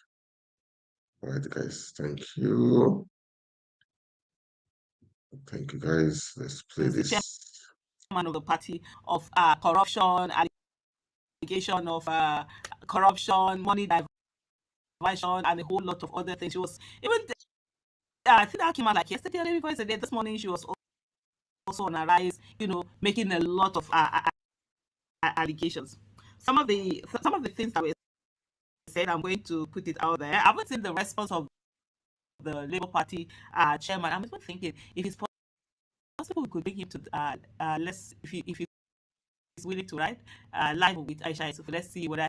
All right, guys. Thank you. Thank you, guys. Let's play The this. chairman of the party of corruption, allegation of corruption, money diversion, and a whole lot of other things. She was even. I think that came out like yesterday or yesterday. This morning she was also on a rise, making a lot of allegations. Some of the things that were said, I'm going to put it out there. I haven't seen the response of the Labour Party chairman. I'm just thinking if it's possible, we could bring him to let's if he's willing to write live with Aisha Yusuf. Let's see whether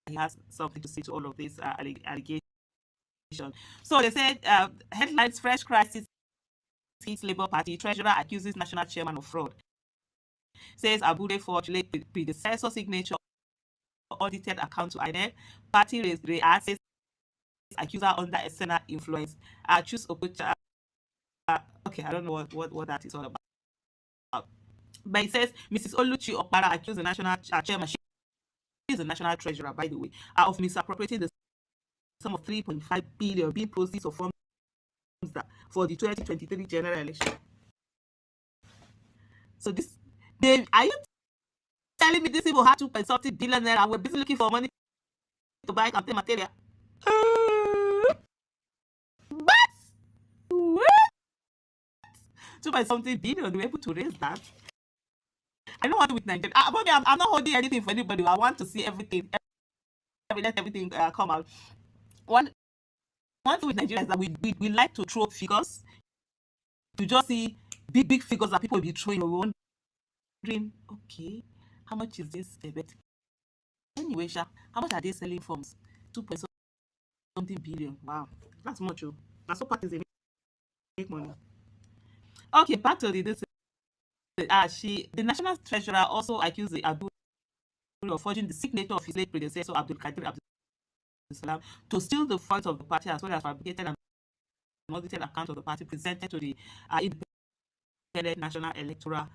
he has something to say to all of these allegations. So they said headlines: fresh crisis hits Labour Party. Treasurer accuses national chairman of fraud. Says Abude forged late predecessor signature audited account to INEC. Party reacts accuser under external influence. Choose Okocha. Okay, I don't know what that is all about. But it says Mrs. Oluchi Okpara accused the national chairman. She is the national treasurer, by the way, of misappropriating the sum of 3.5 billion being proceeds of funds for the 2023 general election. So this, are you telling me this people had 2.something billion naira and we're busy looking for money to buy campaign material? What? 2.something billion, we're able to raise that? I don't want to with Nigeria. I'm not holding anything for anybody. I want to see everything, let everything come out. One thing with Nigeria is that we like to throw figures. To just see big figures that people will be throwing. We're wondering, okay, how much is this? Anyway, how much are they selling forms? 2.something billion. Wow, that's much. That's what parties they make money. Okay, back to this. The national treasurer also accused the Abdul of forging the signature of his late predecessor Abdul Kadir Abdul Salam to steal the funds of the party, as well as fabricated and audited account of the party presented to the Independent National Electoral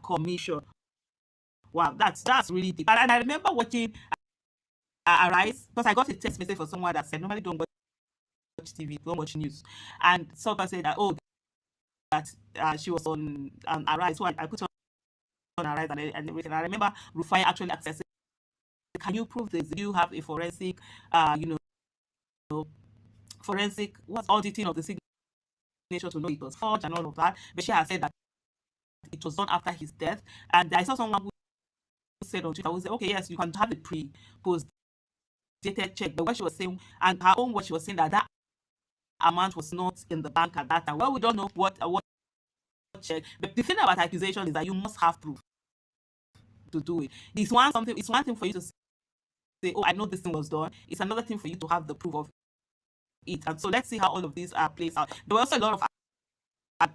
Commission. Wow, that's really deep. And I remember watching Arise, because I got a text message from someone that said normally don't watch TV, don't watch news, and someone said that that she was on Arise, so I put her on Arise and everything. I remember Rufai actually accessing. Can you prove this? Do you have a forensic, forensic what's auditing of the signature to know it was forged and all of that? But she has said that it was done after his death, and I saw someone who said on Twitter, who said, okay, yes, you can have a post dated check, but what she was saying, and her own what she was saying, that amount was not in the bank at that time. Well, we don't know what check, but the thing about accusation is that you must have proof to do it. It's one thing for you to say, oh, I know this thing was done. It's another thing for you to have the proof of it. And so let's see how all of these plays out. There were also a lot of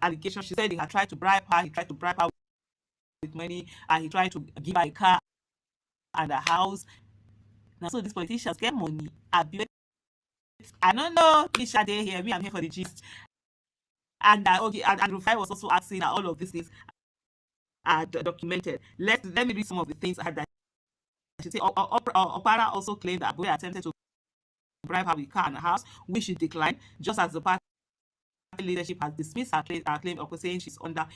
allegations. She said he had tried to bribe her. He tried to bribe her with money, and he tried to give her a car and a house. Now, so these politicians get money. I don't know. Isha, they here. Me, I'm here for the gist. And okay, and Rufai was also asking that all of these things are documented. Let me read some of the things I had that. She said Opara also claimed that Boy attempted to bribe her with a car and a house, which she declined, just as the party leadership has dismissed her claim of saying she's under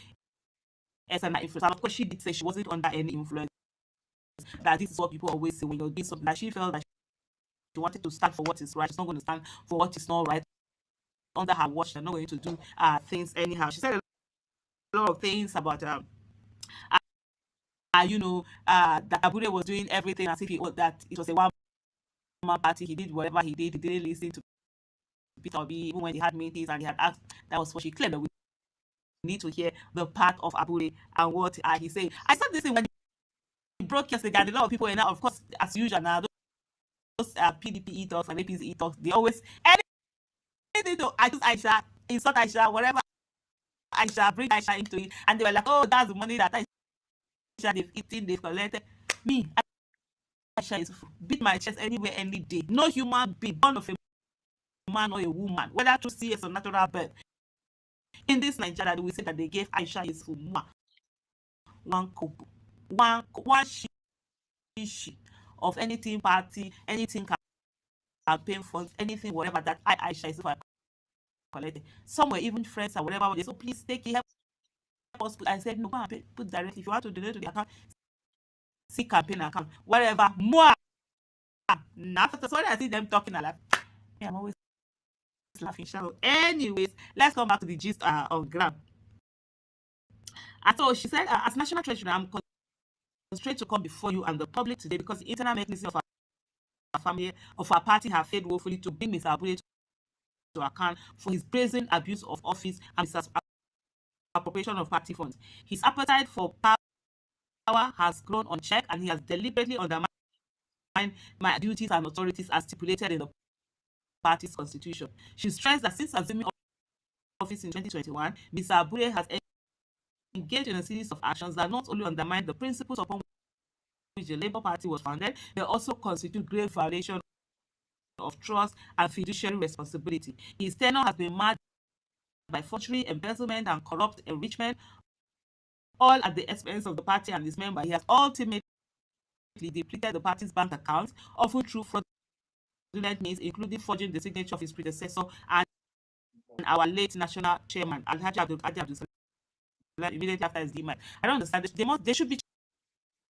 external influence. And of course, she did say she wasn't under any influence. That this is what people always say when you're doing something. That she felt that she wanted to stand for what is right. She's not going to stand for what is not right. Under her watch, they're not going to do things anyhow. She said a lot of things about that Abure was doing everything as if that it was a one-man party. He did whatever he did. He didn't listen to Peter Obi, even when they had meetings and they had asked. That was what she claimed. That we need to hear the part of Abure and what he said. I said this thing when he broke yesterday, and a lot of people, and now, of course, as usual, now those PDP e-talks and APC e-talks, they always anything to accuse Aisha, insult Aisha, whatever Aisha, bring Aisha into it, and they were like, oh, that's the money that Aisha they've eaten, they've collected. Me, Aisha is beat my chest anywhere, any day. No human being, born of a man or a woman, whether through CS or natural birth, in this Nigeria, we say that they gave Aisha is for one couple, one she of anything party, anything campaign funds, anything whatever that Aisha is for collected. Some were even friends or whatever. They so please take it, help us. I said no, go and put directly. If you want to donate to the account, see campaign account, whatever. More. Now, so when I see them talking, I'm always laughing. Shallow. Anyways, let's come back to the gist on ground. And so she said, as National Treasurer, I'm constrained to come before you and the public today because the internal mechanism of our family, of our party, have failed woefully to bring Mr. Abure to account for his brazen abuse of office and appropriation of party funds. His appetite for power has grown unchecked, and he has deliberately undermined my duties and authorities as stipulated in the party's constitution. She stressed that since assuming office in 2021, Mr. Abure has engaged in a series of actions that not only undermine the principles upon which the Labour Party was founded, they also constitute grave violation of trust and fiduciary responsibility. His tenure has been marked by forgery, embezzlement, and corrupt enrichment, all at the expense of the party and its members. He has ultimately depleted the party's bank accounts, often through fraudulent means, including forging the signature of his predecessor and our late national chairman, Alhaji Abdul Salam, immediately after his demise. I don't understand. There should be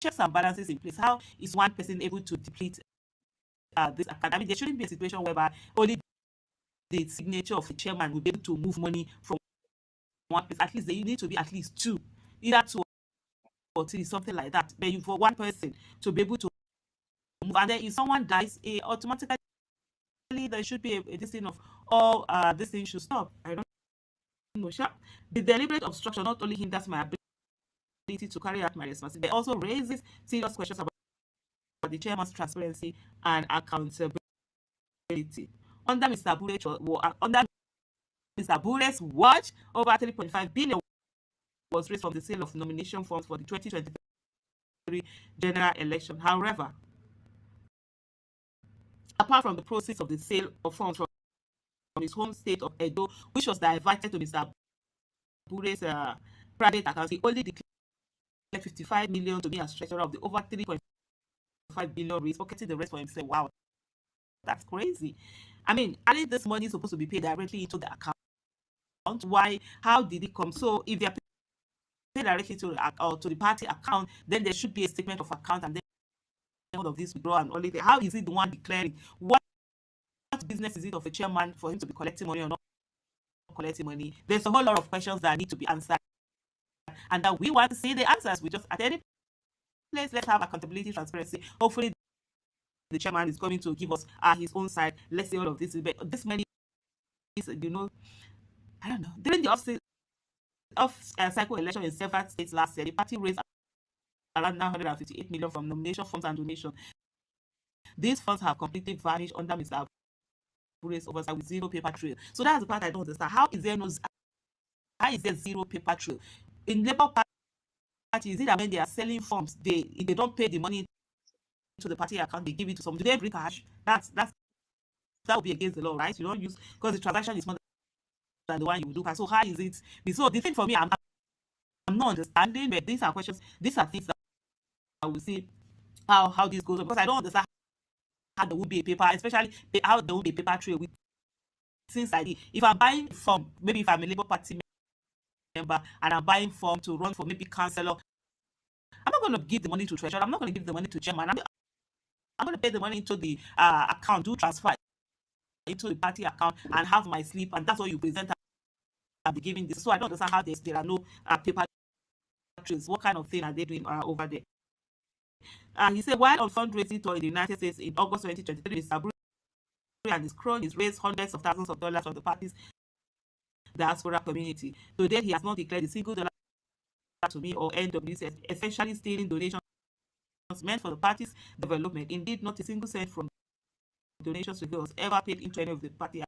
checks and balances in place. How is one person able to deplete this account? I mean, there shouldn't be a situation whereby only the signature of the chairman will be able to move money from one place. At least there need to be at least two, either two or three, something like that. But for one person to be able to move, and then if someone dies, automatically there should be a thing of all this thing should stop. I don't know. The deliberate obstruction not only hinders my ability to carry out my responsibility, but also raises serious questions about the chairman's transparency and accountability. Under Mr. Abure's watch, over 3.5 billion was raised from the sale of nomination forms for the 2023 general election. However, apart from the proceeds of the sale of funds from his home state of Edo, which was diverted to Mr. Abure's private account, he only declared 55 million to me as treasurer of the over 3.5 billion raise, pocketing the rest for himself. Wow, that's crazy. I mean, aren't this money supposed to be paid directly into the account? Why? How did it come? So if they are paid directly to the party account, then there should be a statement of account, and then all of this withdraw and all it. How is it the one declaring? What business is it of a chairman for him to be collecting money or not collecting money? There's a whole lot of questions that need to be answered, and that we want to see the answers. We just, at any place, let's have accountability, transparency. Hopefully the chairman is going to give us his own side. Let's see all of this. But this money is, I don't know. During the cycle election in several states last year, the party raised around 958 million from nomination funds and donations. These funds have completely vanished under Mr. Abure's oversight with zero paper trail. So that's the part I don't understand. How is there zero paper trail? In Labour Party, is it that when they are selling forms, if they don't pay the money to the party account, they give it to someone? Do they bring cash? That would be against the law, right? You don't use, because the transaction is more than the one you do. So how is it? So the thing for me, I'm not understanding, but these are questions, these are things that I will see how this goes on, because I don't understand how there will be a paper, especially how there will be a paper trail with things like this. If I'm buying form, maybe if I'm a Labour Party member and I'm buying form to run for maybe councillor, I'm not going to give the money to treasurer. I'm not going to give the money to chairman. I'm going to pay the money into the account, do transfer into the party account, and have my slip, and that's what you present. I'll be giving this. So I don't understand how there are no paper trails. What kind of thing are they doing over there? He said, while on fundraising tour in the United States in August 2023, Mr. Abure and his cronies raised hundreds of thousands of dollars from the party's diaspora community. To date, he has not declared a single dollar to me or NWC, essentially stealing donations meant for the party's development. Indeed, not a single cent from donations to was ever paid into any of the party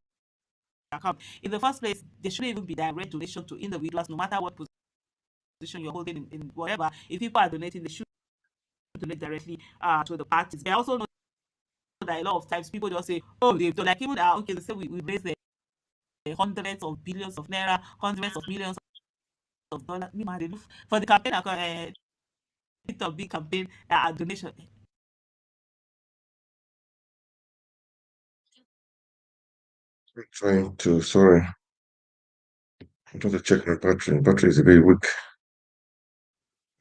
account. In the first place, there shouldn't even be direct donation to individuals, no matter what position you're holding in whatever. If people are donating, they should donate directly to the parties. But I also know that a lot of times people just say, oh, they've done, like even okay, they say we raise the hundreds of billions of naira, hundreds of millions of dollars. They look for the campaign, big campaign donation. Sorry. I'm trying to check my battery. Battery is a bit weak.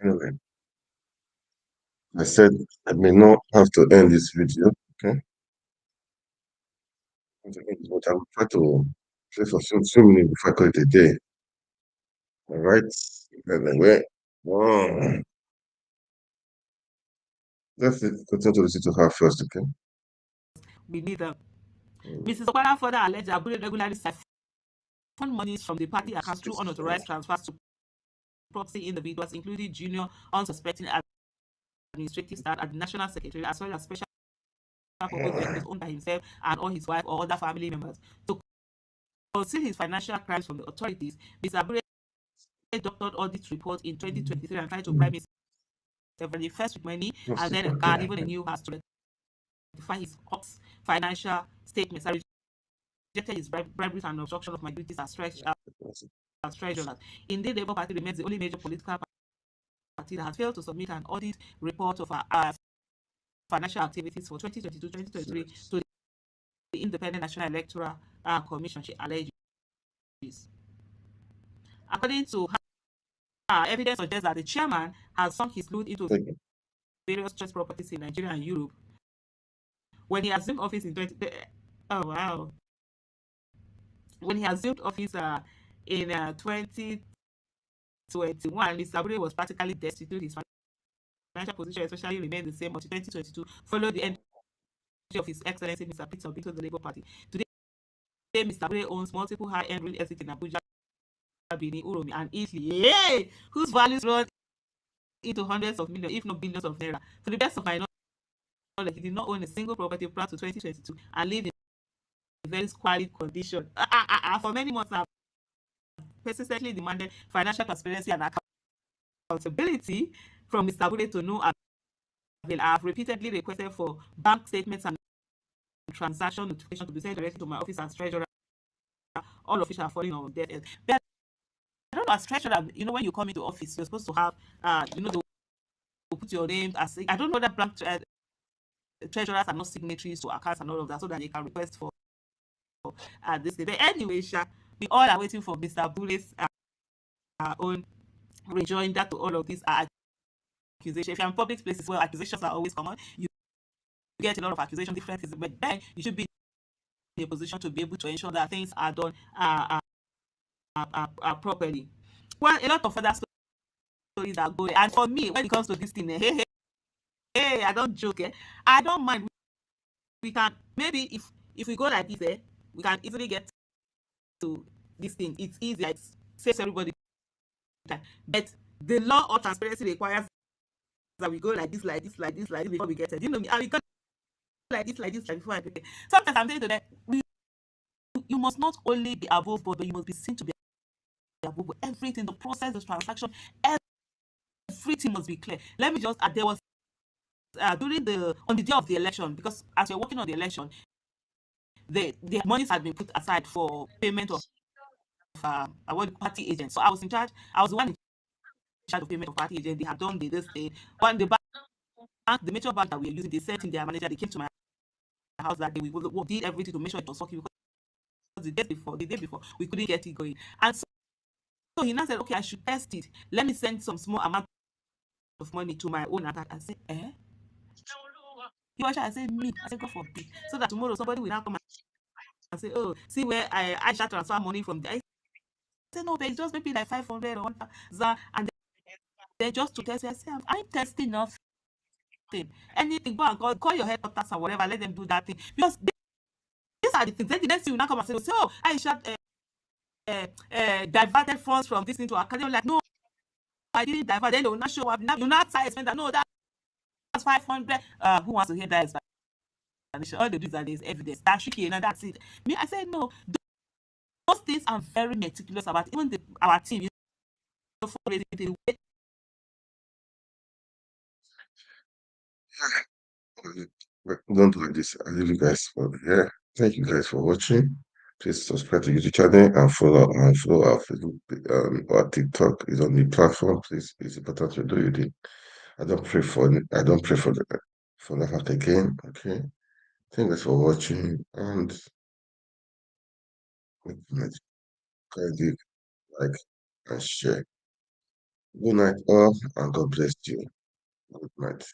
Anyway, I said I may not have to end this video, okay? But I'll try to play for some minutes before I call it a day. All right? Anyway, let's continue to listen to her first, okay? We need them. Mrs. Okwara further alleged that Abure regularly fund monies from the party accounts through unauthorized transfers to proxy individuals, including junior, unsuspecting administrative staff at the National Secretary, as well as special purpose vehicles owned by himself and or his wife or other family members. To conceal his financial crimes from the authorities, Mr. Abure doctored audit report in 2023 and tried to bribe Mr. first with money and then a car, even a new house, to rectify his financial statements. I rejected his briberies and obstruction of my duties as treasurer. Indeed, the Labour Party remains the only major political party that has failed to submit an audit report of financial activities for 2022-2023 to the Independent National Electoral Commission, she alleges. According to her, evidence suggests that the chairman has sunk his loot into various trust properties in Nigeria and Europe. When he assumed office in 2021, Mr. Abure was practically destitute. His financial position especially remained the same until 2022, followed the end of His Excellency Mr. Peter Obi to the Labour Party. Today, Mr. Abure owns multiple high-end real estate in Abuja, Benin, Uromi, and Italy, whose values run into hundreds of millions, if not billions of naira. To the best of my knowledge, he did not own a single property prior to 2022 and lived in a very squalid condition. For many months now, persistently demanded financial transparency and accountability from Mr. Abure to no avail. I have repeatedly requested for bank statements and transaction notification to be sent directly to my office as treasurer, all of which are falling on deaf ears. I don't know, as treasurer, when you come into office, you're supposed to have, the put your name as I don't know that bank treasurers are not signatories to accounts and all of that, so that they can request for this day. But anyway, we all are waiting for Mr. Bure's own rejoinder to all of these accusations. If you're in public places where accusations are always common, you get a lot of accusations, different things, but then you should be in a position to be able to ensure that things are done properly. Well, a lot of other stories are going, and for me, when it comes to this thing, hey, I don't joke. I don't mind. We can maybe if we go like this, we can easily get to this thing. It's easy. It saves everybody time. But the law of transparency requires that we go like this, like this, like this, like this before we get it. You know me, I will go like this, like this, like before I get it. Sometimes I'm saying to them, you must not only be above board, but you must be seen to be above board. Everything, the process, the transaction, everything must be clear. Let me just there was on the day of the election, because as you're working on the election, the monies had been put aside for payment of party agents. So I was in charge. I was the one in charge of payment of party agents. They had done this thing. When the bank, the major bank that we were using, they sent in their manager. They came to my house that day. We did everything to make sure it was working, because the day before, we couldn't get it going. And so he now said, okay, I should test it. Let me send some small amount of money to my own account. I said, He was I said, me. I said, God forbid. So that tomorrow somebody will now come and say, oh, see where I shall transfer money from there. I said, no, but it's just maybe like 500 or 1,000. And then just to test it, I said, I'm testing nothing. Anything, go and call your headquarters and whatever, let them do that thing. Because these are the things. Then the next thing you now come and say, oh, I shall diverted funds from this into account. Like, no, I didn't divert. Then they will not show up. Now you not say that no, that's 500. Who wants to hear that explanation? All they do is that there's evidence. That's tricky, and that's it. Me, I said no. Those things I'm very meticulous about. Even our team, you know, for the way. Don't like this. I leave you guys for Thank you guys for watching. Please subscribe to YouTube channel and follow our Facebook. Our TikTok is on the platform. Please, it's important to do it. I don't pray for that again. Okay. Thank you guys for watching, and kindly like and share. Good night all, and God bless you. Good night.